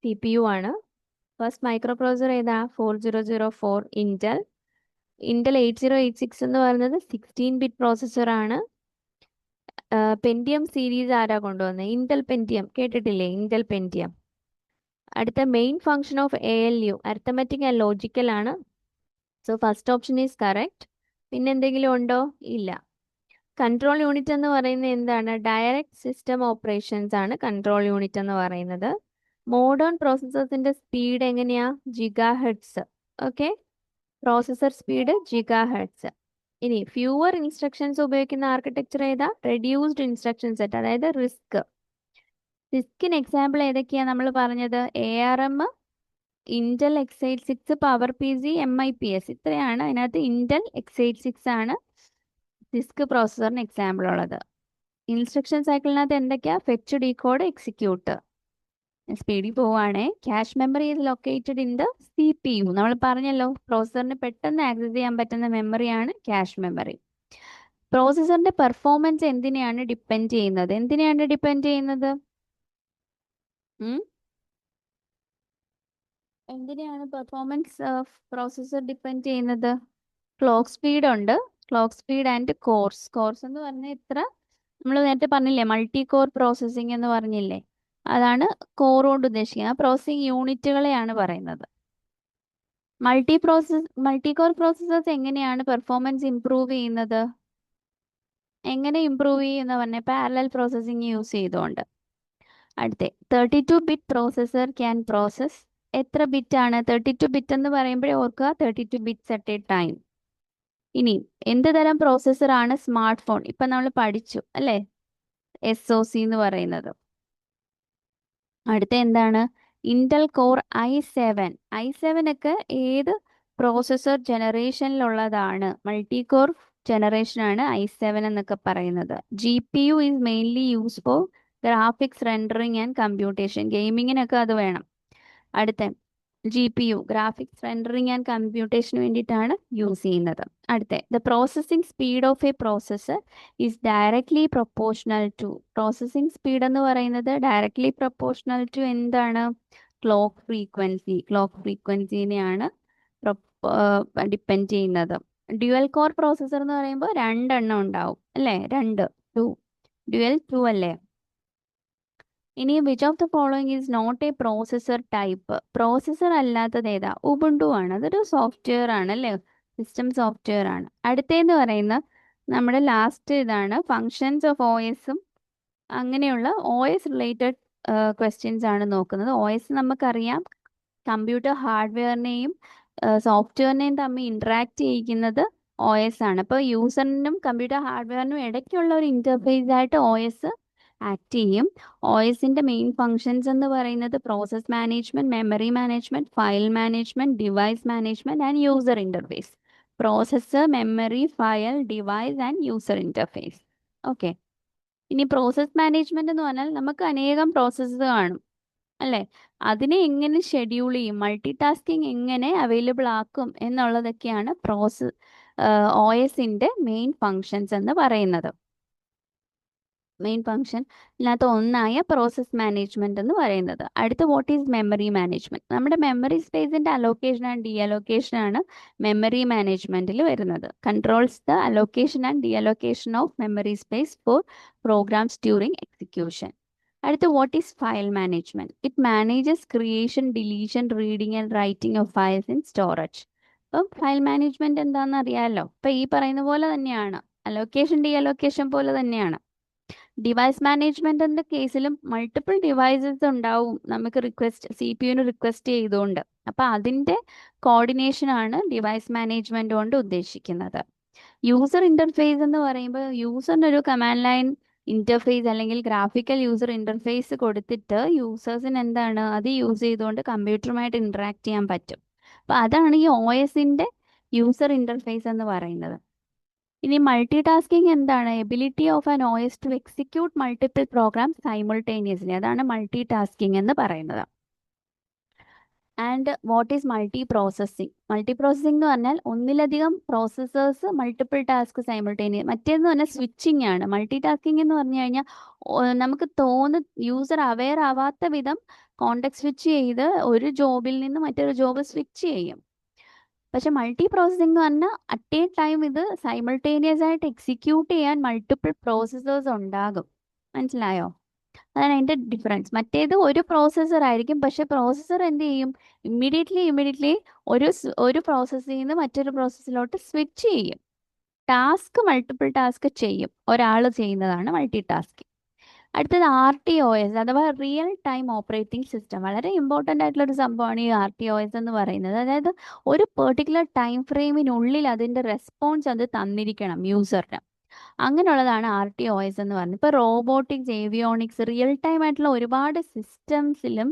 CPU ആണ്. ഫസ്റ്റ് മൈക്രോ പ്രോസസർ ഏതാ? 4004 ഇന്റൽ. ഇന്റൽ 8086 എന്ന് പറയുന്നത് 16-ബിറ്റ് പ്രോസസ്സർ ആണ്. പെന്റിയം സീരീസ് ആരാ കൊണ്ടുവന്നത്? ഇന്റൽ പെന്റിയം കേട്ടിട്ടില്ലേ? Intel Pentium. അടുത്ത main function of ALU arithmetic and logical ആണ്. So first option is correct. പിന്നെ എന്തെങ്കിലും ഉണ്ടോ? ഇല്ല. കൺട്രോൾ യൂണിറ്റ് എന്ന് പറയുന്നത് എന്താണ്? ഡയറക്റ്റ് സിസ്റ്റം ഓപ്പറേഷൻസ് ആണ് കൺട്രോൾ യൂണിറ്റ് എന്ന് പറയുന്നത്. മോഡേൺ പ്രോസസ്സേഴ്സിന്റെ സ്പീഡ് എങ്ങനെയാ? GHz. Okay, processor speed GHz. ഇനി ഫ്യൂവർ ഇൻസ്ട്രക്ഷൻസ് ഉപയോഗിക്കുന്ന ആർക്കിടെക്ചർ ഏതാ? റെഡ്യൂസ്ഡ് ഇൻസ്ട്രക്ഷൻ സെറ്റ്, അതായത് റിസ്ക്. റിസ്കിന് എക്സാമ്പിൾ ഏതൊക്കെയാ നമ്മൾ പറഞ്ഞത്? ARM, Intel x86, power PC, MIPS. ഇത്രയാണ് അതിനകത്ത്. ഇന്റൽ x86 ആണ് റിസ്ക് പ്രോസസറിന് എക്സാമ്പിൾ ഉള്ളത്. ഇൻസ്ട്രക്ഷൻ സൈക്കിളിനകത്ത് എന്തൊക്കെയാ? Fetch, decode, execute. സ്പീഡിൽ പോവാണേ. Cache memory is located in the CPU. നമ്മൾ പറഞ്ഞല്ലോ, പ്രോസസറിന് പെട്ടെന്ന് ആക്സസ് ചെയ്യാൻ പറ്റുന്ന മെമ്മറിയാണ് ക്യാഷ് മെമ്മറി. പ്രോസസറിന്റെ പെർഫോമൻസ് എന്തിനെയാണ് ഡിപ്പെൻഡ് ചെയ്യുന്നത്? എന്തിനെയാണ് ഡിപ്പെൻഡ് ചെയ്യുന്നത്? എന്തിനെയാണ് പെർഫോമൻസ് ഓഫ് പ്രോസസർ ഡിപ്പെൻഡ് ചെയ്യുന്നത്? ക്ലോക്ക് സ്പീഡ് ഉണ്ട്. Clock speed and cores. Cores എന്ന് പറഞ്ഞാൽ ഇത്ര നമ്മൾ നേരത്തെ പറഞ്ഞില്ലേ, മൾട്ടി കോർ പ്രോസസ്സിംഗ് എന്ന് പറഞ്ഞില്ലേ, അതാണ് കോർ കൊണ്ട് ഉദ്ദേശിക്കുന്നത്. പ്രോസസ്സിംഗ് യൂണിറ്റുകളെയാണ് പറയുന്നത്. മൾട്ടി കോർ പ്രോസസ്സേഴ്സ് എങ്ങനെയാണ് പെർഫോമൻസ് ഇംപ്രൂവ് ചെയ്യുന്നത്? എങ്ങനെ ഇംപ്രൂവ് ചെയ്യുന്ന പറഞ്ഞ പാരലൽ പ്രോസസ്സിംഗ് യൂസ് ചെയ്തുകൊണ്ട്. അടുത്ത 32-ബിറ്റ് പ്രോസസ്സർ ക്യാൻ പ്രോസസ് എത്ര ബിറ്റ് ആണ്? 32 ബിറ്റ് എന്ന് പറയുമ്പോഴേ ഓർക്കുക 32 ബിറ്റ്സ് അറ്റ് എ ടൈം. ഇനി എന്ത് തരം പ്രോസസ്സർ ആണ് സ്മാർട്ട് ഫോൺ? ഇപ്പൊ നമ്മൾ പഠിച്ചു അല്ലേ, SoC എന്ന് പറയുന്നത്. അടുത്ത എന്താണ്? ഇന്റൽ കോർ i7 ഒക്കെ ഏത് പ്രോസസ്സർ ജനറേഷനിലുള്ളതാണ്? മൾട്ടി കോർ ജനറേഷൻ ആണ് i7 എന്നൊക്കെ പറയുന്നത്. GPU is mainly use for graphics rendering and computation. ഗെയിമിങ്ങിനൊക്കെ അത് വേണം. അടുത്ത GPU ഗ്രാഫിക്സ് റെൻഡറിങ് ആൻഡ് കമ്പ്യൂട്ടേഷന് വേണ്ടിയിട്ടാണ് യൂസ് ചെയ്യുന്നത്. അടുത്ത the processing speed of a processor is directly proportional to. Processing speed എന്ന് പറയുന്നത് ഡയറക്ട്ലി പ്രൊപ്പോർഷണൽ ടു എന്താണ്? Clock frequency. ക്ലോക്ക് ഫ്രീക്വൻസിനെയാണ് ഡിപ്പെൻഡ് ചെയ്യുന്നത്. ഡ്യുവൽ കോർ പ്രോസസ്സർ എന്ന് പറയുമ്പോൾ 2 എണ്ണം ഉണ്ടാവും അല്ലേ? 2 ഡ്യുവൽ 2 അല്ലേ? ഇനി which of the following is not a processor type? Processor അല്ലാത്തത് ഏതാ? ഉബുണ്ടു ആണ്. അതൊരു സോഫ്റ്റ്വെയർ ആണ് അല്ലേ? സിസ്റ്റം സോഫ്റ്റ്വെയർ ആണ്. അടുത്തതെന്ന് പറയുന്ന നമ്മുടെ ലാസ്റ്റ് ഇതാണ് ഫങ്ഷൻസ് ഓഫ് OSഉം അങ്ങനെയുള്ള OS റിലേറ്റഡ് ക്വസ്റ്റ്യൻസ് ആണ് നോക്കുന്നത്. OS നമുക്കറിയാം, കമ്പ്യൂട്ടർ ഹാർഡ്വെയറിനെയും സോഫ്റ്റ്വെയറിനെയും തമ്മിൽ ഇന്ററാക്ട് ചെയ്യിക്കുന്നത് OS ആണ്. അപ്പോൾ യൂസറിനും കമ്പ്യൂട്ടർ ഹാർഡ്വെയറിനും ഇടയ്ക്കുള്ള ഒരു ഇന്റർഫേസ് ആയിട്ട് OS ആക്ട് ചെയ്യും. OSന്റെ മെയിൻ ഫങ്ഷൻസ് എന്ന് പറയുന്നത് process management, memory management, file management, device management and user interface. Processor, memory, file, device and user interface. Okay. ഇനി പ്രോസസ് മാനേജ്മെന്റ് എന്ന് പറഞ്ഞാൽ നമുക്ക് അനേകം പ്രോസസ്സ് കാണും അല്ലേ? അതിനെ എങ്ങനെ ഷെഡ്യൂൾ ചെയ്യും, മൾട്ടി ടാസ്കിങ് എങ്ങനെ അവൈലബിൾ ആക്കും എന്നുള്ളതൊക്കെയാണ് OSന്റെ മെയിൻ ഫങ്ഷൻസ് എന്ന് പറയുന്നത്. മെയിൻ ഫംഗ്ഷൻ ഇതിനകത്ത് ഒന്നായ പ്രോസസ് മാനേജ്മെന്റ് എന്ന് പറയുന്നത്. അടുത്ത വാട്ട് ഈസ് മെമ്മറി മാനേജ്മെന്റ്. നമ്മുടെ മെമ്മറി സ്പേസിന്റെ അലോക്കേഷൻ ആൻഡ് ഡി അലോക്കേഷൻ ആണ് മെമ്മറി മാനേജ്മെന്റിൽ വരുന്നത്. Controls the allocation and deallocation of memory space for programs during execution. അടുത്ത what is file management. It manages creation, deletion, reading and writing of files in storage. അപ്പം file management എന്താണെന്ന് അറിയാമല്ലോ. ഇപ്പൊ ഈ പറയുന്ന പോലെ തന്നെയാണ്, അലോക്കേഷൻ ഡി അലോക്കേഷൻ പോലെ തന്നെയാണ്. ഡിവൈസ് മാനേജ്മെന്റിന്റെ കേസിലും മൾട്ടിപ്പിൾ ഡിവൈസസ് ഉണ്ടാവും നമുക്ക് സി പി യുന് റിക്വസ്റ്റ് ചെയ്തുകൊണ്ട്. അപ്പൊ അതിന്റെ കോർഡിനേഷൻ ആണ് ഡിവൈസ് മാനേജ്മെന്റ് കൊണ്ട് ഉദ്ദേശിക്കുന്നത്. യൂസർ ഇന്റർഫേസ് എന്ന് പറയുമ്പോൾ യൂസറിന് ഒരു കമാൻഡ് ലൈൻ ഇന്റർഫേസ് അല്ലെങ്കിൽ ഗ്രാഫിക്കൽ യൂസർ ഇന്റർഫേസ് കൊടുത്തിട്ട് യൂസേഴ്സിന് എന്താണ് അത് യൂസ് ചെയ്തുകൊണ്ട് കമ്പ്യൂട്ടറുമായിട്ട് ഇന്ററാക്ട് ചെയ്യാൻ പറ്റും. അപ്പൊ അതാണ് ഈ ഒ എസിന്റെ യൂസർ ഇന്റർഫേസ് എന്ന് പറയുന്നത്. ഇനി മൾട്ടി ടാസ്കിങ് എന്താണ്? Ability of an O S to execute multiple program simultaneously, അതാണ് മൾട്ടി ടാസ്കിങ് എന്ന് പറയുന്നത്. And what is multiprocessing. Multiprocessing എന്ന് പറഞ്ഞാൽ ഒന്നിലധികം പ്രോസസ്സേഴ്സ് മൾട്ടിപ്പിൾ ടാസ്ക് സൈമിൾട്ടേനിയസ്. മറ്റേന്ന് പറഞ്ഞാൽ സ്വിച്ചിങ് ആണ്. മൾട്ടി ടാസ്കിങ് എന്ന് പറഞ്ഞു കഴിഞ്ഞാൽ നമുക്ക് യൂസർ അവെയർ ആവാത്ത വിധം കോണ്ടെക്സ്റ്റ് സ്വിച്ച് ചെയ്ത് ഒരു ജോബിൽ നിന്ന് മറ്റൊരു ജോബ് സ്വിച്ച് ചെയ്യും. പക്ഷെ മൾട്ടി പ്രോസസ്സിംഗ് എന്ന് പറഞ്ഞാൽ അറ്റ് എ ടൈം ഇത് സൈമിൾട്ടേനിയസ് ആയിട്ട് എക്സിക്യൂട്ട് ചെയ്യാൻ മൾട്ടിപ്പിൾ പ്രോസസ്സേഴ്സ് ഉണ്ടാകും. മനസ്സിലായോ? അതാണ് അതിന്റെ ഡിഫറൻസ്. മറ്റേത് ഒരു പ്രോസസ്സർ ആയിരിക്കും, പക്ഷെ പ്രോസസ്സർ എന്ത് ചെയ്യും? ഇമ്മീഡിയറ്റ്ലി ഒരു പ്രോസസ്സിൽ നിന്ന് മറ്റൊരു പ്രോസസ്സിലോട്ട് സ്വിച്ച് ചെയ്യും. മൾട്ടിപ്പിൾ ടാസ്ക് ചെയ്യും, ഒരാൾ ചെയ്യുന്നതാണ് മൾട്ടി ടാസ്കിങ്. അടുത്തത് RTOS അഥവാ റിയൽ ടൈം ഓപ്പറേറ്റിംഗ് സിസ്റ്റം. വളരെ ഇമ്പോർട്ടൻ്റ് ആയിട്ടുള്ള ഒരു സംഭവമാണ് ഈ RTOS എന്ന് പറയുന്നത്. അതായത് ഒരു പെർട്ടിക്കുലർ ടൈം ഫ്രെയിമിനുള്ളിൽ അതിൻ്റെ റെസ്പോൺസ് അത് തന്നിരിക്കണം യൂസറിന്. അങ്ങനെയുള്ളതാണ് RTOS എന്ന് പറയുന്നത്. ഇപ്പോൾ റോബോട്ടിക്സ്, ഏവിയോണിക്സ്, റിയൽ ടൈം ആയിട്ടുള്ള ഒരുപാട് സിസ്റ്റംസിലും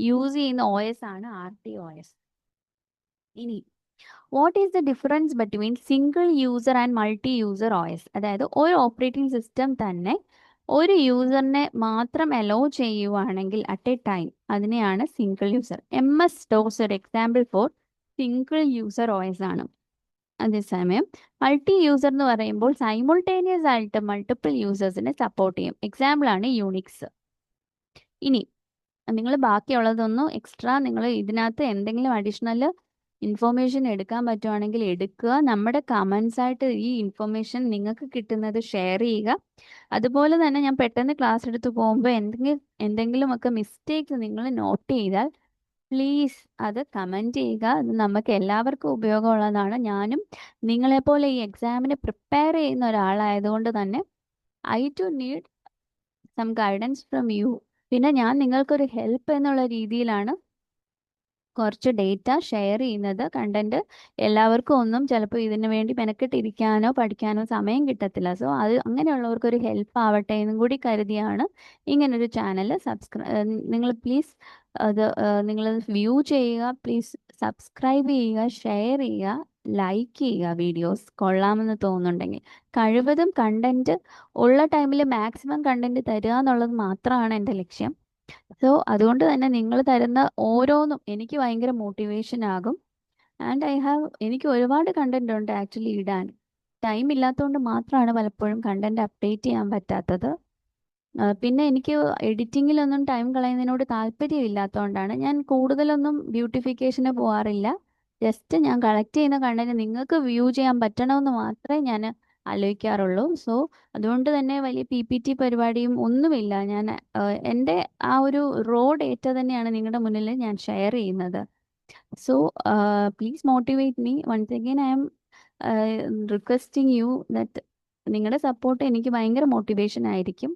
യൂസ് ചെയ്യുന്ന OS ആണ് RTOS. ഇനി what is the difference between single user and multi user OS. അതായത് ഒരു ഓപ്പറേറ്റിംഗ് സിസ്റ്റം തന്നെ ഒരു യൂസറിനെ മാത്രം അലോ ചെയ്യുവാണെങ്കിൽ അറ്റ് എ ടൈം അതിനെയാണ് സിംഗിൾ യൂസർ. MS-DOS ഒരു example for single user OS ആണ്. അതേസമയം മൾട്ടി യൂസർ എന്ന് പറയുമ്പോൾ സൈമിൾട്ടേനിയസ് ആയിട്ട് മൾട്ടിപ്പിൾ യൂസേഴ്സിനെ സപ്പോർട്ട് ചെയ്യും. എക്സാമ്പിൾ ആണ് യൂണിക്സ്. ഇനി നിങ്ങൾ ബാക്കിയുള്ളതൊന്നും എക്സ്ട്രാ നിങ്ങൾ ഇതിനകത്ത് എന്തെങ്കിലും അഡീഷണൽ ഇൻഫോർമേഷൻ എടുക്കാൻ പറ്റുവാണെങ്കിൽ എടുക്കുക. നമ്മുടെ കമൻസ് ആയിട്ട് ഈ ഇൻഫോർമേഷൻ നിങ്ങൾക്ക് കിട്ടുന്നത് ഷെയർ ചെയ്യുക. അതുപോലെ തന്നെ ഞാൻ പെട്ടെന്ന് ക്ലാസ് എടുത്ത് പോകുമ്പോൾ എന്തെങ്കിലുമൊക്കെ മിസ്റ്റേക്സ് നിങ്ങൾ നോട്ട് ചെയ്താൽ പ്ലീസ് അത് കമൻറ്റ് ചെയ്യുക. അത് നമുക്ക് എല്ലാവർക്കും ഉപയോഗമുള്ളതാണ്. ഞാനും നിങ്ങളെപ്പോലെ ഈ എക്സാമിന് പ്രിപ്പയർ ചെയ്യുന്ന ഒരാളായതുകൊണ്ട് തന്നെ I too need some guidance from you. പിന്നെ ഞാൻ നിങ്ങൾക്കൊരു ഹെൽപ്പ് എന്നുള്ള രീതിയിലാണ് കുറച്ച് ഡേറ്റ ഷെയർ ചെയ്യുന്നത്. കണ്ടന്റ് എല്ലാവർക്കും ഒന്നും ചിലപ്പോൾ ഇതിനു വേണ്ടി മെനക്കെട്ടിരിക്കാനോ പഠിക്കാനോ സമയം കിട്ടത്തില്ല. സോ അത് അങ്ങനെയുള്ളവർക്കൊരു ഹെൽപ്പ് ആവട്ടെ എന്നും കൂടി കരുതിയാണ് ഇങ്ങനൊരു ചാനൽ നിങ്ങൾ പ്ലീസ് അത് നിങ്ങൾ വ്യൂ ചെയ്യുക, പ്ലീസ് സബ്സ്ക്രൈബ് ചെയ്യുക, ഷെയർ ചെയ്യുക, ലൈക്ക് ചെയ്യുക. വീഡിയോസ് കൊള്ളാമെന്ന് തോന്നുന്നുണ്ടെങ്കിൽ കഴിവതും കണ്ടന്റ് ഉള്ള ടൈമിൽ മാക്സിമം കണ്ടന്റ് തരിക എന്നുള്ളത് മാത്രമാണ് എൻ്റെ ലക്ഷ്യം. സോ അതുകൊണ്ട് തന്നെ നിങ്ങൾ തരുന്ന ഓരോന്നും എനിക്ക് ഭയങ്കര മോട്ടിവേഷൻ ആകും. ആൻഡ് എനിക്ക് ഒരുപാട് കണ്ടന്റ് ഉണ്ട് ആക്ച്വലി ഇടാൻ. ടൈം ഇല്ലാത്തതുകൊണ്ട് മാത്രമാണ് പലപ്പോഴും കണ്ടന്റ് അപ്ഡേറ്റ് ചെയ്യാൻ പറ്റാത്തത്. പിന്നെ എനിക്ക് എഡിറ്റിങ്ങിലൊന്നും ടൈം കളയുന്നതിനോട് താല്പര്യം ഇല്ലാത്തതുകൊണ്ടാണ് ഞാൻ കൂടുതലൊന്നും ബ്യൂട്ടിഫിക്കേഷന് പോകാറില്ല. ജസ്റ്റ് ഞാൻ കളക്ട് ചെയ്യുന്ന കണ്ടന്റ് നിങ്ങൾക്ക് വ്യൂ ചെയ്യാൻ പറ്റണമെന്ന് മാത്രമേ ഞാൻ ആലോചിക്കാറുള്ളൂ. സോ അതുകൊണ്ട് തന്നെ വലിയ PPT പരിപാടിയും ഒന്നുമില്ല. ഞാൻ എൻ്റെ ആ ഒരു റോ ഡേറ്റ തന്നെയാണ് നിങ്ങളുടെ മുന്നിൽ ഞാൻ ഷെയർ ചെയ്യുന്നത്. So please motivate me. Once again I am requesting you that നിങ്ങളുടെ സപ്പോർട്ട് എനിക്ക് ഭയങ്കര മോട്ടിവേഷൻ ആയിരിക്കും.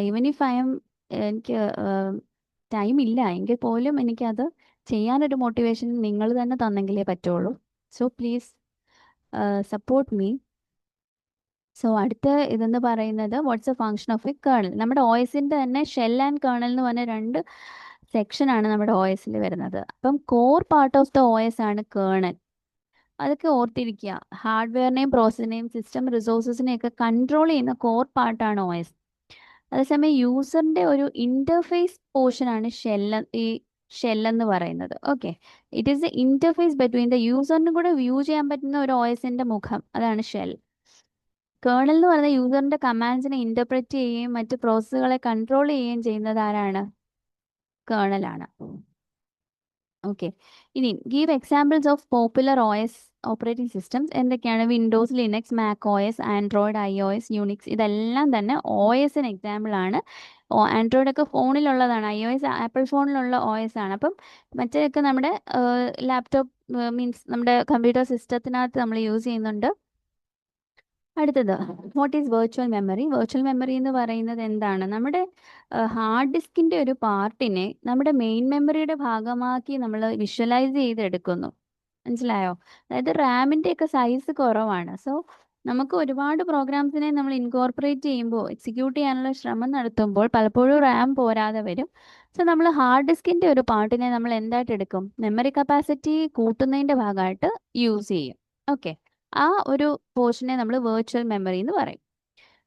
ഈവൻ ഇഫ് എനിക്ക് ടൈം ഇല്ല എങ്കിൽ പോലും എനിക്കത് ചെയ്യാനൊരു മോട്ടിവേഷൻ നിങ്ങൾ തന്നെ തന്നെങ്കിലേ പറ്റുള്ളൂ. So please support me. So അടുത്ത ഇതെന്ന് പറയുന്നത് what's a function of A kernel. നമ്മുടെ OSന്റെ തന്നെ ഷെൽ ആൻഡ് കേർണൽ എന്ന് പറഞ്ഞ രണ്ട് സെക്ഷനാണ് നമ്മുടെ OSൽ വരുന്നത്. അപ്പം core part of the OS ആണ് കേർണൽ. അതൊക്കെ ഓർത്തിരിക്കുക. ഹാർഡ്വെയറിനെയും പ്രോസസ്സിനെയും സിസ്റ്റം റിസോഴ്സസിനെയും ഒക്കെ കൺട്രോൾ ചെയ്യുന്ന കോർ പാർട്ടാണ് OS. അതേസമയം യൂസറിന്റെ ഒരു ഇന്റർഫേസ് പോർഷൻ ആണ് ഈ ഷെൽ എന്ന് പറയുന്നത്. Okay, it is the interface between the യൂസറിനും കൂടെ വ്യൂ ചെയ്യാൻ പറ്റുന്ന ഒരു OSന്റെ മുഖം, അതാണ് ഷെൽ. കേർണൽ എന്ന് പറയുന്ന യൂസറിന്റെ കമാൻഡ്സിനെ ഇന്റർപ്രറ്റ് ചെയ്യുകയും മറ്റ് പ്രോസസ്സുകളെ കൺട്രോൾ ചെയ്യുകയും ചെയ്യുന്നത് ആരാണ്? കേർണലാണ്. ഓക്കെ, ഇനി give examples of popular OS operating systems എന്തൊക്കെയാണ്? Windows, Linux, Mac OS, Android, iOS, Unix. ഇതെല്ലാം തന്നെ OSന് എക്സാമ്പിൾ ആണ്. ആൻഡ്രോയിഡ് ഒക്കെ ഫോണിലുള്ളതാണ്, iOS ആപ്പിൾ ഫോണിലുള്ള OS ആണ്. അപ്പം മറ്റേതൊക്കെ നമ്മുടെ ലാപ്ടോപ്പ് മീൻസ് നമ്മുടെ കമ്പ്യൂട്ടർ സിസ്റ്റത്തിനകത്ത് നമ്മൾ യൂസ് ചെയ്യുന്നുണ്ട്. അടുത്തത്, what is virtual memory? Virtual memory എന്ന് പറയുന്നത് എന്താണ്? നമ്മുടെ ഹാർഡ് ഡിസ്കിന്റെ ഒരു പാർട്ടിനെ നമ്മുടെ മെയിൻ മെമ്മറിയുടെ ഭാഗമാക്കി നമ്മൾ വിഷ്വലൈസ് ചെയ്തെടുക്കുന്നു. മനസ്സിലായോ? അതായത് റാമിന്റെ ഒക്കെ സൈസ് കുറവാണ്. സോ നമുക്ക് ഒരുപാട് പ്രോഗ്രാംസിനെ നമ്മൾ ഇൻകോർപ്പറേറ്റ് ചെയ്യുമ്പോൾ, എക്സിക്യൂട്ട് ചെയ്യാനുള്ള ശ്രമം നടത്തുമ്പോൾ പലപ്പോഴും റാം പോരാതെ വരും. സോ നമ്മൾ ഹാർഡ് ഡിസ്കിന്റെ ഒരു പാർട്ടിനെ നമ്മൾ എന്തായിട്ട് എടുക്കും? മെമ്മറി കപ്പാസിറ്റി കൂട്ടുന്നതിന്റെ ഭാഗമായിട്ട് യൂസ് ചെയ്യും. ഓക്കെ, ആ ഒരു പോർഷനെ നമ്മൾ വെർച്വൽ മെമ്മറി എന്ന് പറയും.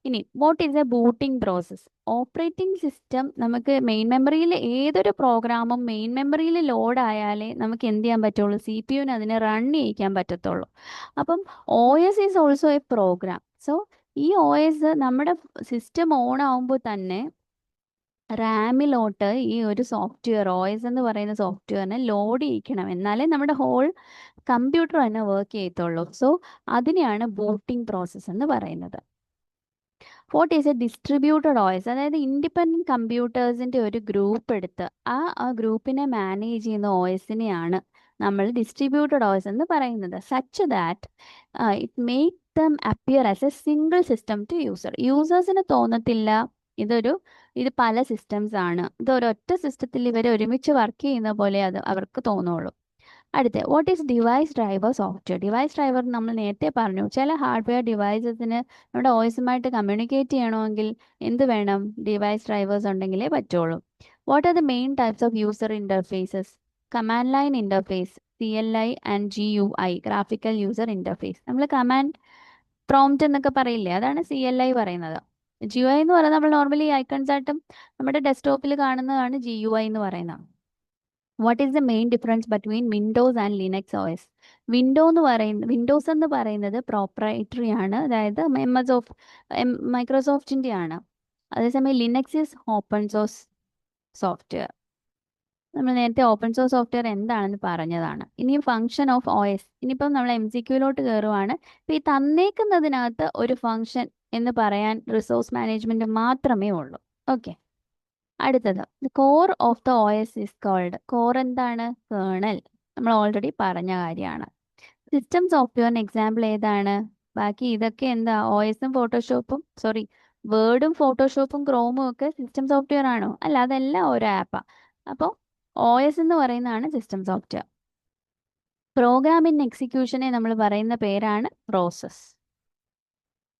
ഇനി what is A booting process? Operating system നമുക്ക് മെയിൻ മെമ്മറിയിൽ ഏതൊരു പ്രോഗ്രാമും മെയിൻ മെമ്മറിയിൽ ലോഡ് ആയാലേ നമുക്ക് എന്ത് ചെയ്യാൻ പറ്റുള്ളൂ? CPU-ന് അതിനെ റൺ ചെയ്യിക്കാൻ പറ്റത്തുള്ളൂ. അപ്പം OS is also a program. So ഈ OS നമ്മുടെ സിസ്റ്റം ഓൺ ആവുമ്പോൾ തന്നെ റാമിലോട്ട് ഈ ഒരു സോഫ്റ്റ്വെയർ OS എന്ന് പറയുന്ന സോഫ്റ്റ്വെയറിനെ ലോഡ് ചെയ്യിക്കണം, എന്നാലേ നമ്മുടെ ഹോൾ കമ്പ്യൂട്ടർ തന്നെ വർക്ക് ചെയ്യത്തുള്ളൂ. സോ അതിനെയാണ് ബൂട്ടിംഗ് പ്രോസസ്സ് എന്ന് പറയുന്നത്. What is A distributed OS? അതായത് ഇൻഡിപെൻഡൻറ്റ് കമ്പ്യൂട്ടേഴ്സിൻ്റെ ഒരു ഗ്രൂപ്പ് എടുത്ത് ആ ഗ്രൂപ്പിനെ മാനേജ് ചെയ്യുന്ന OSനെയാണ് നമ്മൾ ഡിസ്ട്രിബ്യൂട്ടഡ് OS എന്ന് പറയുന്നത്. Such that it make them appear as a single system to യൂസേഴ്സിന് തോന്നത്തില്ല ഇത് പല സിസ്റ്റംസ് ആണ്, ഇത് ഒരൊറ്റ സിസ്റ്റത്തിൽ ഇവർ ഒരുമിച്ച് വർക്ക് ചെയ്യുന്ന പോലെ അത് അവർക്ക് തോന്നുള്ളൂ. അടുത്ത, what is device driver software? Device driver നമ്മൾ നേരത്തെ പറഞ്ഞു, ചില ഹാർഡ്വെയർ ഡിവൈസസിന് നമ്മുടെ OSുമായിട്ട് കമ്മ്യൂണിക്കേറ്റ് ചെയ്യണമെങ്കിൽ എന്ത് വേണം? ഡിവൈസ് ഡ്രൈവേഴ്സ് ഉണ്ടെങ്കിലേ പറ്റുള്ളൂ. What are the main types of user interfaces? Command line interface, CLI and GUI, graphical user interface. നമ്മൾ കമാൻഡ് പ്രോംപ്റ്റ് എന്നൊക്കെ പറയില്ലേ, അതാണ് CLI പറയുന്നത്. GUI എന്ന് പറയുന്നത് നമ്മൾ നോർമലി ഐക്കൺസ് ആയിട്ടും നമ്മുടെ ഡെസ്ക്ടോപ്പിൽ കാണുന്നതാണ് GUI എന്ന് പറയുന്നത്. What is the main difference between Windows and Linux OS? Windows എന്ന് പറയുന്നത് പ്രോപ്രൈറ്ററി ആണ്, അതായത് മൈക്രോസോഫ്റ്റിന്റെ ആണ്. അതേസമയം Linux is open source software. നമ്മൾ നേരത്തെ ഓപ്പൺ സോഴ്സ് സോഫ്റ്റ്വെയർ എന്താണെന്ന് പറഞ്ഞതാണ്. ഇനി ഫംഗ്ഷൻ ഓഫ് OS. ഇനിയിപ്പം നമ്മൾ MCQലോട്ട് കയറുവാണ്. ഇപ്പം ഈ തന്നേക്കുന്നതിനകത്ത് ഒരു ഫംഗ്ഷൻ എന്ന് പറയാൻ റിസോഴ്സ് മാനേജ്മെന്റ് മാത്രമേ ഉള്ളൂ. ഓക്കെ, അടുത്തത്, core of the OS is called. Core എന്താണ്? കേർണൽ. നമ്മൾ ഓൾറെഡി പറഞ്ഞ കാര്യമാണ്. സിസ്റ്റം സോഫ്റ്റ്വെയറിന് എക്സാമ്പിൾ ഏതാണ്? ബാക്കി ഇതൊക്കെ എന്താ? OSും ഫോട്ടോഷോപ്പും വേർഡും ഫോട്ടോഷോപ്പും ക്രോമും ഒക്കെ സിസ്റ്റം സോഫ്റ്റ്വെയർ ആണോ? അല്ല, അതെല്ലാം ഒരു ആപ്പാ. അപ്പോൾ OS എന്ന് പറയുന്നതാണ് സിസ്റ്റം സോഫ്റ്റ്വെയർ. പ്രോഗ്രാം ഇൻ എക്സിക്യൂഷനെ നമ്മൾ പറയുന്ന പേരാണ് പ്രോസസ്.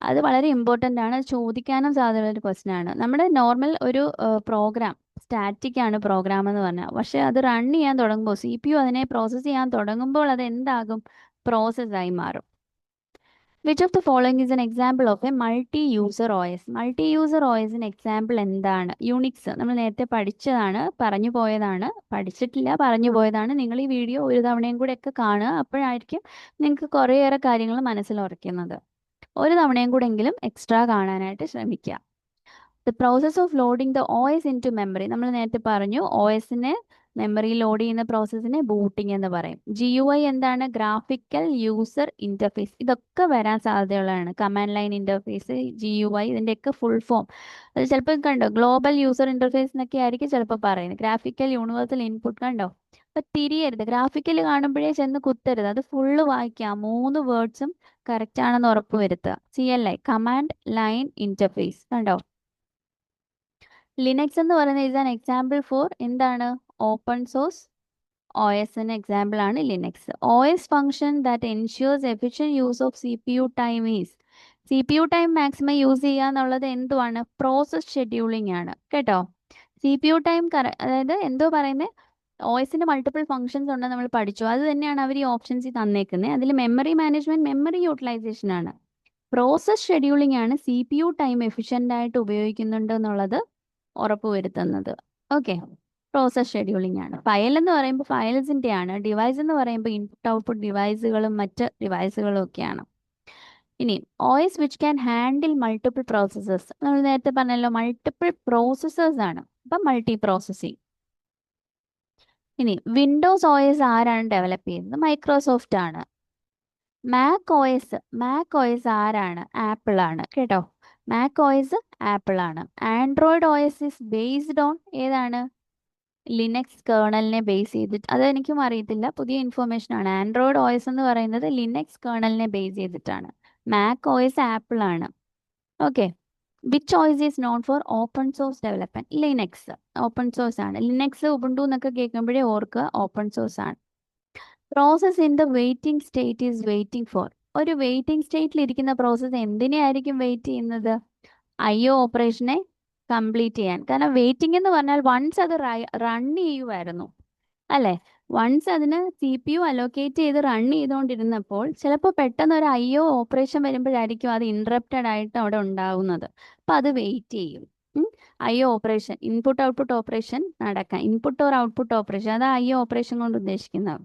അത് വളരെ ഇമ്പോർട്ടൻ്റ് ആണ്, ചോദിക്കാനും സാധ്യതയുള്ള ഒരു ക്വസ്റ്റ്യൻ ആണ്. നമ്മുടെ നോർമൽ ഒരു പ്രോഗ്രാം സ്റ്റാറ്റിക് ആണ് പ്രോഗ്രാം എന്ന് പറഞ്ഞാൽ, പക്ഷേ അത് റൺ ചെയ്യാൻ തുടങ്ങുമ്പോൾ CPU അതിനെ പ്രോസസ്സ് ചെയ്യാൻ തുടങ്ങുമ്പോൾ അത് എന്താകും? പ്രോസസ്സായി മാറും. Which of the following is an example of a multi user OS? Multi user OSന് എക്സാമ്പിൾ എന്താണ്? യൂണിക്സ്. നമ്മൾ നേരത്തെ പഠിച്ചതാണ്, പറഞ്ഞു പോയതാണ്. പഠിച്ചിട്ടില്ല, പറഞ്ഞു പോയതാണ്. നിങ്ങൾ ഈ വീഡിയോ ഒരു തവണയും കൂടെ ഒക്കെ കാണുക, അപ്പോഴായിരിക്കും നിങ്ങൾക്ക് കുറേയേറെ കാര്യങ്ങൾ മനസ്സിൽ ഉറയ്ക്കുന്നത്. ഒരു തവണയും കൂടെ എങ്കിലും എക്സ്ട്രാ കാണാനായിട്ട് ശ്രമിക്കുക. The process of loading the OS into memory. നമ്മൾ നേരത്തെ പറഞ്ഞു, OSനെ മെമ്മറി ലോഡ് ചെയ്യുന്ന പ്രോസസ്സിനെ ബൂട്ടിംഗ് എന്ന് പറയും. GUI എന്താണ്? Graphical user interface. ഇതൊക്കെ വരാൻ സാധ്യതയുള്ളതാണ്. കമാൻഡ് ലൈൻ ഇന്റർഫേസ്, GUI, ഇതിൻ്റെയൊക്കെ ഫുൾ ഫോം അത് ചിലപ്പോൾ കണ്ടോ, ഗ്ലോബൽ യൂസർ ഇന്റർഫേസ് എന്നൊക്കെ ആയിരിക്കും ചിലപ്പോൾ പറയുന്നത്. ഗ്രാഫിക്കൽ യൂണിവേഴ്സൽ ഇൻപുട്ട് കണ്ടോ? അപ്പൊ തിരിയരുത്, ഗ്രാഫിക്കൽ കാണുമ്പോഴേ ചെന്ന് കുത്തരുത്, അത് ഫുള്ള് വായിക്കാം. 3 വേർഡ്സും കറക്റ്റ് ആണെന്ന് ഉറപ്പ് വരുത്തുക. CLI, കമാൻഡ് ലൈൻ ഇന്റർഫേസ്, കണ്ടോ? ലിനക്സ് എന്ന് പറയുന്നത് ഇസ് ആൻ എക്സാമ്പിൾ ഫോർ എന്താണ്? ഓപ്പൺ സോഴ്സ് OSന് എക്സാമ്പിൾ ആണ് Linux. OS function that ensures efficient use of CPU time is. CPU time maximum use ചെയ്യുക എന്നുള്ളത് എന്തുവാണ്? പ്രോസസ് ഷെഡ്യൂളിംഗ് ആണ് കേട്ടോ. CPU ടൈം അതായത് എന്തോ പറയുന്നത്, OSന് മൾട്ടിപ്പിൾ ഫംഗ്ഷൻസ് ഉണ്ടെന്ന് നമ്മൾ പഠിച്ചു. അത് തന്നെയാണ് അവർ ഈ ഓപ്ഷൻസിൽ തന്നേക്കുന്നത്. അതിൽ മെമ്മറി മാനേജ്മെന്റ്, മെമ്മറി യൂട്ടിലൈസേഷൻ ആണ്. പ്രോസസ് ഷെഡ്യൂളിംഗ് ആണ് CPU ടൈം എഫിഷ്യൻ്റ് ആയിട്ട് ഉപയോഗിക്കുന്നുണ്ട് എന്നുള്ളത് ഉറപ്പുവരുത്തുന്നത്. ഓക്കെ, പ്രോസസ് ഷെഡ്യൂളിംഗ് ആണ്. ഫയൽ എന്ന് പറയുമ്പോൾ ഫയൽസിൻ്റെ ആണ്. ഡിവൈസ് എന്ന് പറയുമ്പോൾ ഇൻപുട്ട് ഔട്ട്പുട്ട് ഡിവൈസുകളും മറ്റ് ഡിവൈസുകളും ഒക്കെയാണ്. ഇനി OS which can handle multiple processors. നമ്മൾ നേരത്തെ പറഞ്ഞല്ലോ മൾട്ടിപ്പിൾ പ്രോസസ്സേഴ്സ് ആണ്, അപ്പം മൾട്ടി പ്രോസസ്സിങ്. ഇനി വിൻഡോസ് OS ആരാണ് ഡെവലപ്പ് ചെയ്യുന്നത്? മൈക്രോസോഫ്റ്റ് ആണ്. മാക് OS ആരാണ്? ആപ്പിൾ ആണ് കേട്ടോ. മാക് OS ആപ്പിൾ ആണ്. Android OS is based on ഏതാണ്? ലിനക്സ് കേർണലിനെ ബേസ് ചെയ്തിട്ട്. അതെനിക്കും അറിയത്തില്ല, പുതിയ ഇൻഫർമേഷൻ ആണ്. ആൻഡ്രോയിഡ് OS എന്ന് പറയുന്നത് ലിനക്സ് കേർണലിനെ ബേസ് ചെയ്തിട്ടാണ്. മാക് OS ആപ്പിൾ ആണ്. Okay. Which OS is known for open source development? Linux open source ആണ്. ലിനക്സ് ഉബുണ്ടു എന്നൊക്കെ കേൾക്കുമ്പോഴേ ഓർക്കുക ഓപ്പൺ സോഴ്സ് ആണ്. Process in the waiting state is waiting for. ഒരു waiting സ്റ്റേറ്റിൽ ഇരിക്കുന്ന പ്രോസസ്സ് എന്തിനെ ആയിരിക്കും വെയിറ്റ് ചെയ്യുന്നത്? IO ഓപ്പറേഷനെ കംപ്ലീറ്റ് ചെയ്യാൻ. കാരണം വെയിറ്റിംഗ് എന്ന് പറഞ്ഞാൽ വൺസ് അത് റൺ ചെയ്യുമായിരുന്നു അല്ലേ? വൺസ് അതിന് CPU അലോക്കേറ്റ് ചെയ്ത് റൺ ചെയ്തുകൊണ്ടിരുന്നപ്പോൾ ചിലപ്പോൾ പെട്ടെന്ന് ഒരു IO ഓപ്പറേഷൻ വരുമ്പോഴായിരിക്കും അത് ഇൻറ്ററപ്റ്റഡ് ആയിട്ട് അവിടെ ഉണ്ടാവുന്നത്. അപ്പം അത് വെയിറ്റ് ചെയ്യും. IO operation, input output operation നടക്കാൻ. ഇൻപുട്ട് ഓർ ഔട്ട്പുട്ട് ഓപ്പറേഷൻ, അത് IO ഓപ്പറേഷൻ കൊണ്ട് ഉദ്ദേശിക്കുന്നത്.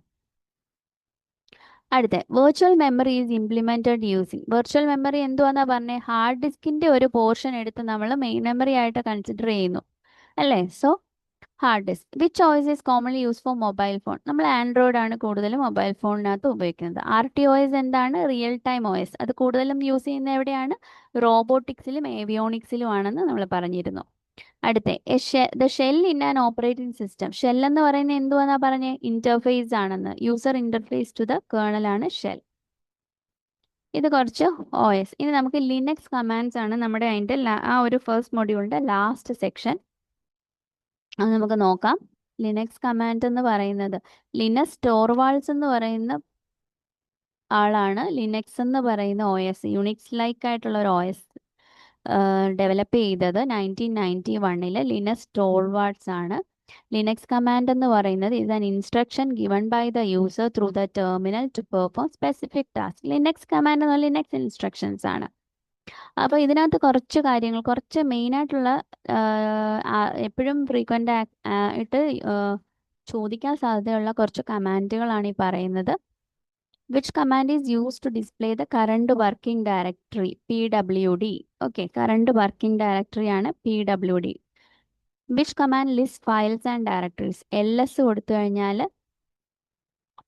അടുത്ത virtual memory is implemented using. Virtual memory എന്തുവാന്നാ പറഞ്ഞേ? ഹാർഡ് ഡിസ്കിന്റെ ഒരു പോർഷൻ എടുത്ത് നമ്മൾ മെയിൻ മെമ്മറി ആയിട്ട് കൺസിഡർ ചെയ്യുന്നു അല്ലേ? So hard disk. Which OS is commonly use for mobile phone? നമ്മൾ ആൻഡ്രോയിഡ് ആണ് കൂടുതലും മൊബൈൽ ഫോണിനകത്ത് ഉപയോഗിക്കുന്നത്. RTOS എന്താണ്? Real time OS. അത് കൂടുതലും യൂസ് ചെയ്യുന്ന എവിടെയാണ്? റോബോട്ടിക്സിലും ഏവിയോണിക്സിലും ആണെന്ന് നമ്മൾ പറഞ്ഞിരുന്നു. അടുത്ത the shell in an operating system. Shell എന്ന് പറയുന്നത് എന്തുവാന്നാ പറഞ്ഞേ? ഇന്റർഫേസ് ആണെന്ന്. User interface to the kernel ആണ് ഷെൽ. ഇത് കുറച്ച് OS. ഇനി നമുക്ക് ലിനക്സ് കമാൻഡ്സ് ആണ് നമ്മുടെ അതിൻ്റെ ആ ഒരു ഫസ്റ്റ് മൊഡ്യൂളിൻ്റെ ലാസ്റ്റ് സെക്ഷൻ. അത് നമുക്ക് നോക്കാം. ലിനക്സ് കമാൻഡ് എന്ന് പറയുന്നത് ലിനസ് ടോർവാൾഡ്സ് എന്ന് പറയുന്ന ആളാണ് ലിനക്സ് എന്ന് പറയുന്ന OS, യുണിക്സ് ലൈക്ക് ആയിട്ടുള്ള ഒരു OS ഡെവലപ്പ് ചെയ്തത് 1991 ലിനസ് ടോർവാൾഡ്സ് ആണ്. ലിനക്സ് കമാൻഡ് എന്ന് പറയുന്നത് is an instruction given by the user through the terminal to perform specific task. Linux command എന്ന് ലിനക്സ് ഇൻസ്ട്രക്ഷൻസ് ആണ്. അപ്പോൾ ഇതിനകത്ത് കുറച്ച് കാര്യങ്ങൾ, കുറച്ച് മെയിനായിട്ടുള്ള എപ്പോഴും ഫ്രീക്വൻ്റ് ആയിട്ട് ചോദിക്കാൻ സാധ്യതയുള്ള കുറച്ച് കമാൻഡുകളാണ് ഈ പറയുന്നത്. Which command is use to display the current working directory? PWD. Okay, current working directory ആണ് PWD. Which command list files and directories? LS കൊടുത്തു കഴിഞ്ഞാൽ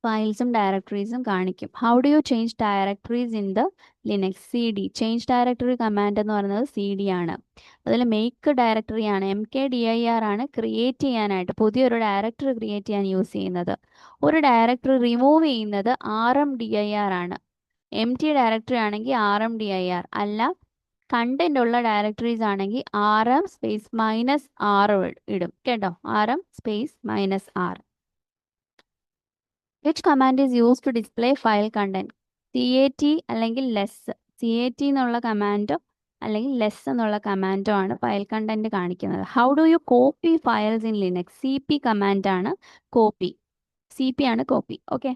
ഫയൽസും ഡയറക്ടറീസും കാണിക്കും. How do you change directories in the Linux? CD. Change directory command എന്ന് പറയുന്നത് CD ആണ്. അതിൽ മേക്ക് ഡയറക്ടറി ആണ്, MKDIR ആണ് ക്രിയേറ്റ് ചെയ്യാനായിട്ട്, പുതിയൊരു ഡയറക്ടറി ക്രിയേറ്റ് ചെയ്യാൻ യൂസ് ചെയ്യുന്നത്. ഒരു ഡയറക്ടറി റിമൂവ് ചെയ്യുന്നത് RMDIR ആണ്. empty ഡയറക്ടറി ആണെങ്കിൽ RMDIR അല്ല. കണ്ടന്റ് ഉള്ള ഡയറക്ടറീസ് ആണെങ്കിൽ RM സ്പേസ് -R ഇടും കേട്ടോ. RM space -R. Which command is use to display file content? CAT അല്ലെങ്കിൽ ലെസ്. CAT എന്നുള്ള കമാൻഡോ അല്ലെങ്കിൽ ലെസ് എന്നുള്ള കമാൻഡോ ആണ് ഫയൽ കണ്ടന്റ് കാണിക്കുന്നത്. How do you copy files in Linux? CP command ആണ് കോപ്പി. CP ആണ് കോപ്പി. ഓക്കെ.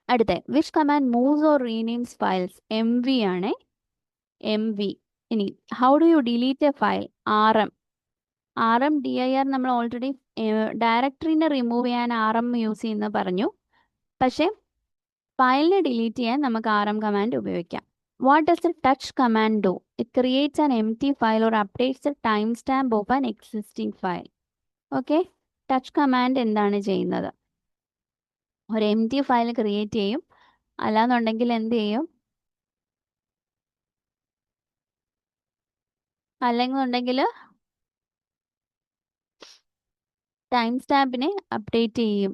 അടുത്ത which command moves or renames files? MV ആണ്, MV. ഇനി how do you delete a file? RMDIR നമ്മൾ ഓൾറെഡി ഡയറക്ടറിനെ റിമൂവ് ചെയ്യാൻ RM use ചെയ്യുന്ന പറഞ്ഞു. പക്ഷേ ഫയലിനെ ഡിലീറ്റ് ചെയ്യാൻ നമുക്ക് RM കമാൻഡ് ഉപയോഗിക്കാം. What does the touch command do? It creates an empty file or updates the time stamp of an existing file. Okay, touch command എന്താണ് ചെയ്യുന്നത്? ഒരു empty ഫയൽ ക്രിയേറ്റ് ചെയ്യും. അല്ലാന്നുണ്ടെങ്കിൽ എന്ത് ചെയ്യും? അല്ലെങ്കിൽ ടൈം സ്റ്റാമ്പിനെ അപ്ഡേറ്റ് ചെയ്യും.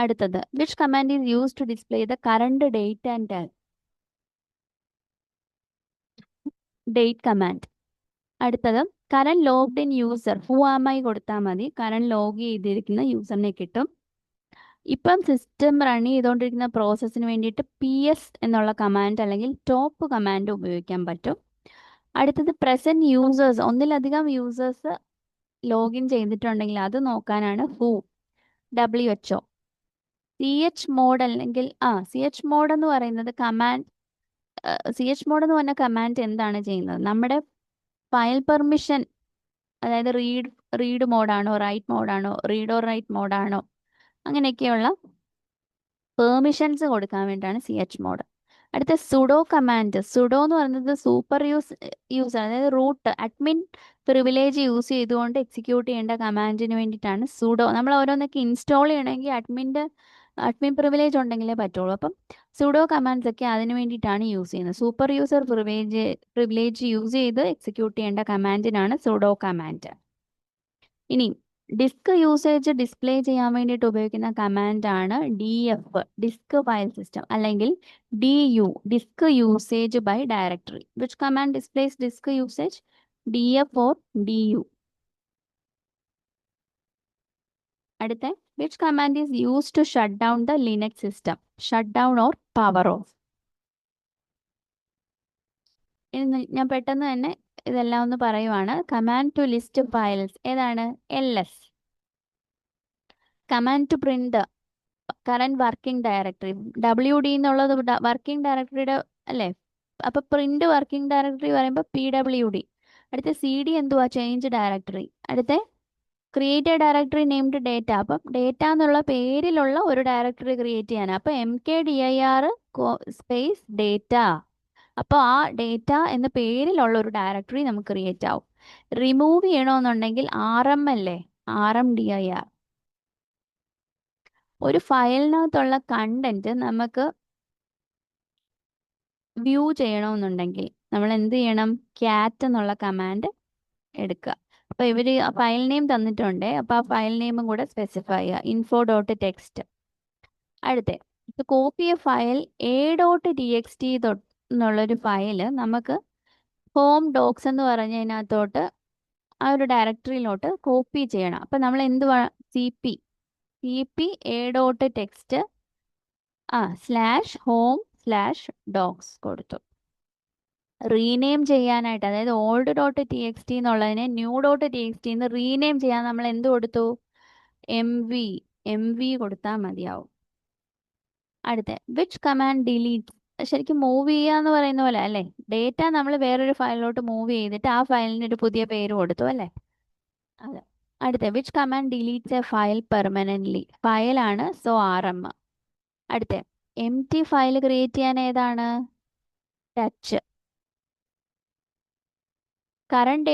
അടുത്തത് which command is use to display the current date and time? Date command. അടുത്തത് current logged in user. Who am I കൊടുത്താൽ മതി, കറണ്ട് ലോഗ് ചെയ്തിരിക്കുന്ന യൂസറിനെ കിട്ടും. ഇപ്പം സിസ്റ്റം റൺ ചെയ്തുകൊണ്ടിരിക്കുന്ന പ്രോസസ്സിന് വേണ്ടിയിട്ട് PS എന്നുള്ള കമാൻഡ് അല്ലെങ്കിൽ ടോപ്പ് കമാൻഡ് ഉപയോഗിക്കാൻ പറ്റും. അടുത്തത് പ്രസന്റ് യൂസേഴ്സ്, ഒന്നിലധികം യൂസേഴ്സ് ലോഗിൻ ചെയ്തിട്ടുണ്ടെങ്കിൽ അത് നോക്കാനാണ് WHO. CH മോഡ് അല്ലെങ്കിൽ CH മോഡ് എന്ന് പറയുന്നത് കമാൻഡ്. CH മോഡ് എന്ന് പറഞ്ഞ കമാൻഡ് എന്താണ് ചെയ്യുന്നത്? നമ്മുടെ ഫയൽ പെർമിഷൻ, അതായത് റീഡ് മോഡാണോ, റൈറ്റ് മോഡാണോ, റീഡ് ഓർ റൈറ്റ് മോഡാണോ, അങ്ങനെയൊക്കെയുള്ള പെർമിഷൻസ് കൊടുക്കാൻ വേണ്ടിയിട്ടാണ് CH മോഡ്. അടുത്ത സുഡോ കമാൻഡ്. സുഡോ എന്ന് പറയുന്നത് സൂപ്പർ യൂസർ, അതായത് റൂട്ട് അഡ്മിൻ പ്രിവിലേജ് യൂസ് ചെയ്തുകൊണ്ട് എക്സിക്യൂട്ട് ചെയ്യേണ്ട കമാൻഡിന് വേണ്ടിയിട്ടാണ് സുഡോ. നമ്മൾ ഓരോന്നൊക്കെ ഇൻസ്റ്റാൾ ചെയ്യണമെങ്കിൽ അഡ്മിൻ പ്രിവിലേജ് ഉണ്ടെങ്കിലേ പറ്റുള്ളൂ. അപ്പം സുഡോ കമാൻഡ്സ് ഒക്കെ അതിന് വേണ്ടിയിട്ടാണ് യൂസ് ചെയ്യുന്നത്. സൂപ്പർ യൂസർ പ്രിവിലേജ് യൂസ് ചെയ്ത് എക്സിക്യൂട്ട് ചെയ്യേണ്ട കമാൻഡിനാണ് സുഡോ കമാൻഡ്. ഇനി ഡിസ്ക് യൂസേജ് ഡിസ്പ്ലേ ചെയ്യാൻ വേണ്ടിയിട്ട് ഉപയോഗിക്കുന്ന കമാൻഡാണ് DF, ഡിസ്ക് ഫയൽ സിസ്റ്റം, അല്ലെങ്കിൽ DU, disk usage by directory. Which command displays disk usage? DF or DU. അടുത്ത, which command is use to shut down the Linux system? Shut down or power off? ഇനി ഞാൻ പെട്ടെന്ന് തന്നെ ഇതെല്ലാം ഒന്ന് പറയുവാണ്. Command to list files ഏതാണ്? LS. Command to print current working directory, WD എന്നുള്ളത് വർക്കിംഗ് ഡയറക്ടറിയുടെ അല്ലേ? അപ്പൊ പ്രിന്റ് വർക്കിംഗ് ഡയറക്ടറി പറയുമ്പോൾ PWD. അടുത്ത CD എന്തുവാ? Change directory. അടുത്ത create a directory named data. അപ്പം ഡേറ്റ എന്നുള്ള പേരിലുള്ള ഒരു ഡയറക്ടറി ക്രിയേറ്റ് ചെയ്യാൻ. അപ്പൊ MKDIR സ്പേസ് ഡേറ്റ. അപ്പോൾ ആ ഡേറ്റ എന്ന പേരിലുള്ള ഒരു ഡയറക്ടറി നമുക്ക് ക്രിയേറ്റ് ആവും. റിമൂവ് ചെയ്യണമെന്നുണ്ടെങ്കിൽ RM അല്ലേ? RMDIR. ഒരു ഫയലിനകത്തുള്ള കണ്ടന്റ് നമുക്ക് വ്യൂ ചെയ്യണമെന്നുണ്ടെങ്കിൽ നമ്മൾ എന്ത് ചെയ്യണം? ക്യാറ്റ് എന്നുള്ള കമാൻഡ് എടുക്കുക. അപ്പോൾ ഇവർ ഫയൽ നെയിം തന്നിട്ടുണ്ട്. അപ്പോൾ ആ ഫയൽ നെയിമും കൂടെ സ്പെസിഫൈ ചെയ്യുക. info.txt. അടുത്ത കോപ്പി എ ഫയൽ a.txt എന്നുള്ളൊരു ഫയൽ നമുക്ക് ഹോം ഡോക്സ് എന്ന് പറഞ്ഞതിനകത്തോട്ട് ആ ഒരു ഡയറക്ടറിയിലോട്ട് കോപ്പി ചെയ്യണം. അപ്പം നമ്മൾ എന്തുവാ? cp a.txt /home/docs കൊടുത്തു. റീനെയിം ചെയ്യാനായിട്ട്, അതായത് old.txt എന്നുള്ളതിനെ new.txt എന്ന് റീനെയിം ചെയ്യാൻ നമ്മൾ എന്ത് കൊടുത്തു? mv കൊടുത്താൽ മതിയാവും. അടുത്ത, വിച്ച് കമാൻഡ് ഡിലീറ്റ്? ശരിക്കും മൂവ് ചെയ്യുക എന്ന് പറയുന്ന പോലെ അല്ലേ? ഡേറ്റ നമ്മൾ വേറൊരു ഫയലിലോട്ട് മൂവ് ചെയ്തിട്ട് ആ ഫയലിന് ഒരു പുതിയ പേര് കൊടുത്തു അല്ലേ? അതെ. അടുത്ത, which command deletes a file permanently? ഫയലാണ്, സോ RM. അടുത്ത, empty ഫയൽ ക്രിയേറ്റ് ചെയ്യാൻ ഏതാണ്? Touch. Current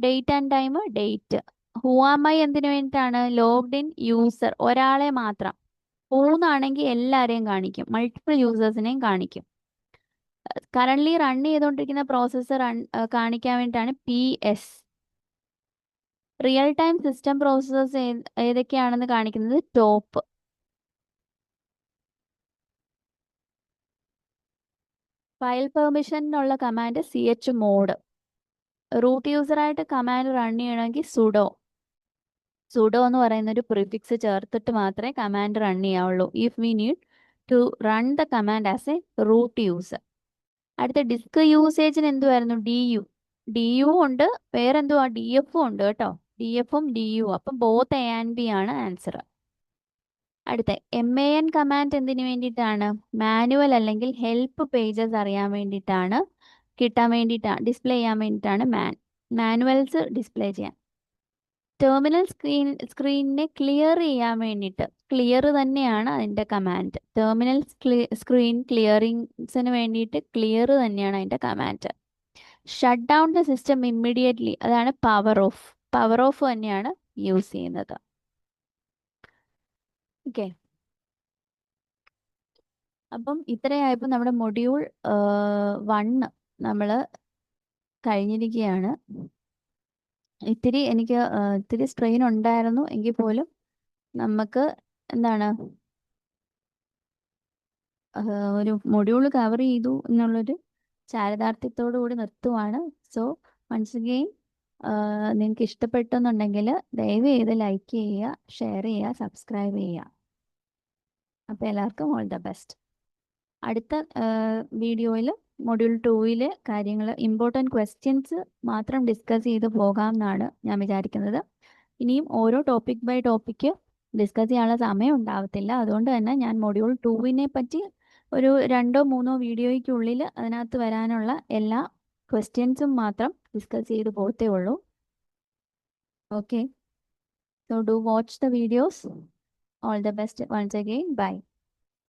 date and time, date. Who am I എന്തിനു വേണ്ടിയിട്ടാണ്? ലോഗ്ഡ് ഇൻ യൂസർ, ഒരാളെ മാത്രം. മൂന്നാണെങ്കിൽ എല്ലാവരെയും കാണിക്കും, മൾട്ടിപ്പിൾ യൂസേഴ്സിനെയും കാണിക്കും. കറണ്ട്ലി റൺ ചെയ്തുകൊണ്ടിരിക്കുന്ന പ്രോസസ്സർ കാണിക്കാൻ വേണ്ടിയിട്ടാണ് PS. Real time system processors ഏതൊക്കെയാണെന്ന് കാണിക്കുന്നത് ടോപ്പ്. ഫയൽ പെർമിഷനുള്ള കമാൻഡ് chmod. റൂട്ട് യൂസറായിട്ട് കമാൻഡ് റൺ ചെയ്യണമെങ്കിൽ സുഡോ എന്ന് പറയുന്ന ഒരു പ്രിഫിക്സ് ചേർത്തിട്ട് മാത്രമേ കമാൻഡ് റൺ ചെയ്യാവുള്ളൂ. If we need to run the command as a root user. അടുത്ത, ഡിസ്ക് യൂസേജിന് എന്തുവായിരുന്നു? DU ഉണ്ട്, വേറെന്തുവാ? DF ഉണ്ട് കേട്ടോ. DF ഉം DU. അപ്പം ബോത്ത് A and B ആണ് ആൻസർ. അടുത്ത, MAN കമാൻഡ് എന്തിനു വേണ്ടിയിട്ടാണ്? മാനുവൽ അല്ലെങ്കിൽ ഹെൽപ്പ് പേജസ് അറിയാൻ വേണ്ടിയിട്ടാണ്, ഡിസ്പ്ലേ ചെയ്യാൻ വേണ്ടിയിട്ടാണ് മാനുവൽസ് ഡിസ്പ്ലേ ചെയ്യാൻ. ടെർമിനൽ സ്ക്രീനിനെ ക്ലിയർ ചെയ്യാൻ വേണ്ടിയിട്ട്, ക്ലിയർ തന്നെയാണ് അതിൻ്റെ കമാൻഡ്. ടെർമിനൽ സ്ക്രീൻ ക്ലിയറിങ്സിന് വേണ്ടിയിട്ട് ക്ലിയർ തന്നെയാണ് അതിൻ്റെ command. Shut down the system immediately, അതാണ് പവർ ഓഫ് തന്നെയാണ് യൂസ് ചെയ്യുന്നത്. ഓക്കെ, അപ്പം ഇത്രയായപ്പോൾ നമ്മുടെ മൊഡ്യൂൾ 1 നമ്മൾ കഴിഞ്ഞിരിക്കുകയാണ്. ഇത്തിരി സ്ട്രെയിൻ ഉണ്ടായിരുന്നു എങ്കിൽ പോലും നമുക്ക് എന്താണ് ഒരു മൊഡ്യൂൾ കവർ ചെയ്തു എന്നുള്ളൊരു ചാരിതാർത്ഥ്യത്തോടു കൂടി നിർത്തുവാണ്. സോ വൺസ് അഗെയിൻ നിങ്ങൾക്ക് ഇഷ്ടപ്പെട്ടെന്നുണ്ടെങ്കിൽ ദയവ് ചെയ്ത് ലൈക്ക് ചെയ്യുക, ഷെയർ ചെയ്യുക, സബ്സ്ക്രൈബ് ചെയ്യുക. അപ്പോൾ എല്ലാവർക്കും ഓൾ ദ ബെസ്റ്റ്. അടുത്ത വീഡിയോയിൽ മൊഡ്യൂൾ 2 കാര്യങ്ങൾ, ഇമ്പോർട്ടൻറ്റ് ക്വസ്റ്റ്യൻസ് മാത്രം ഡിസ്കസ് ചെയ്ത് പോകാം എന്നാണ് ഞാൻ വിചാരിക്കുന്നത്. ഇനിയും ഓരോ ടോപ്പിക് ബൈ ടോപ്പിക്ക് ഡിസ്കസ് ചെയ്യാനുള്ള സമയം ഉണ്ടാവത്തില്ല. അതുകൊണ്ട് തന്നെ ഞാൻ മൊഡ്യൂൾ 2 പറ്റി ഒരു 2-3 വീഡിയോയ്ക്കുള്ളിൽ അതിനകത്ത് വരാനുള്ള എല്ലാ ക്വസ്റ്റ്യൻസും മാത്രം ഡിസ്കസ് ചെയ്ത് പോകത്തേ ഉള്ളൂ. Okay, so do watch the videos. All the best once again. Bye.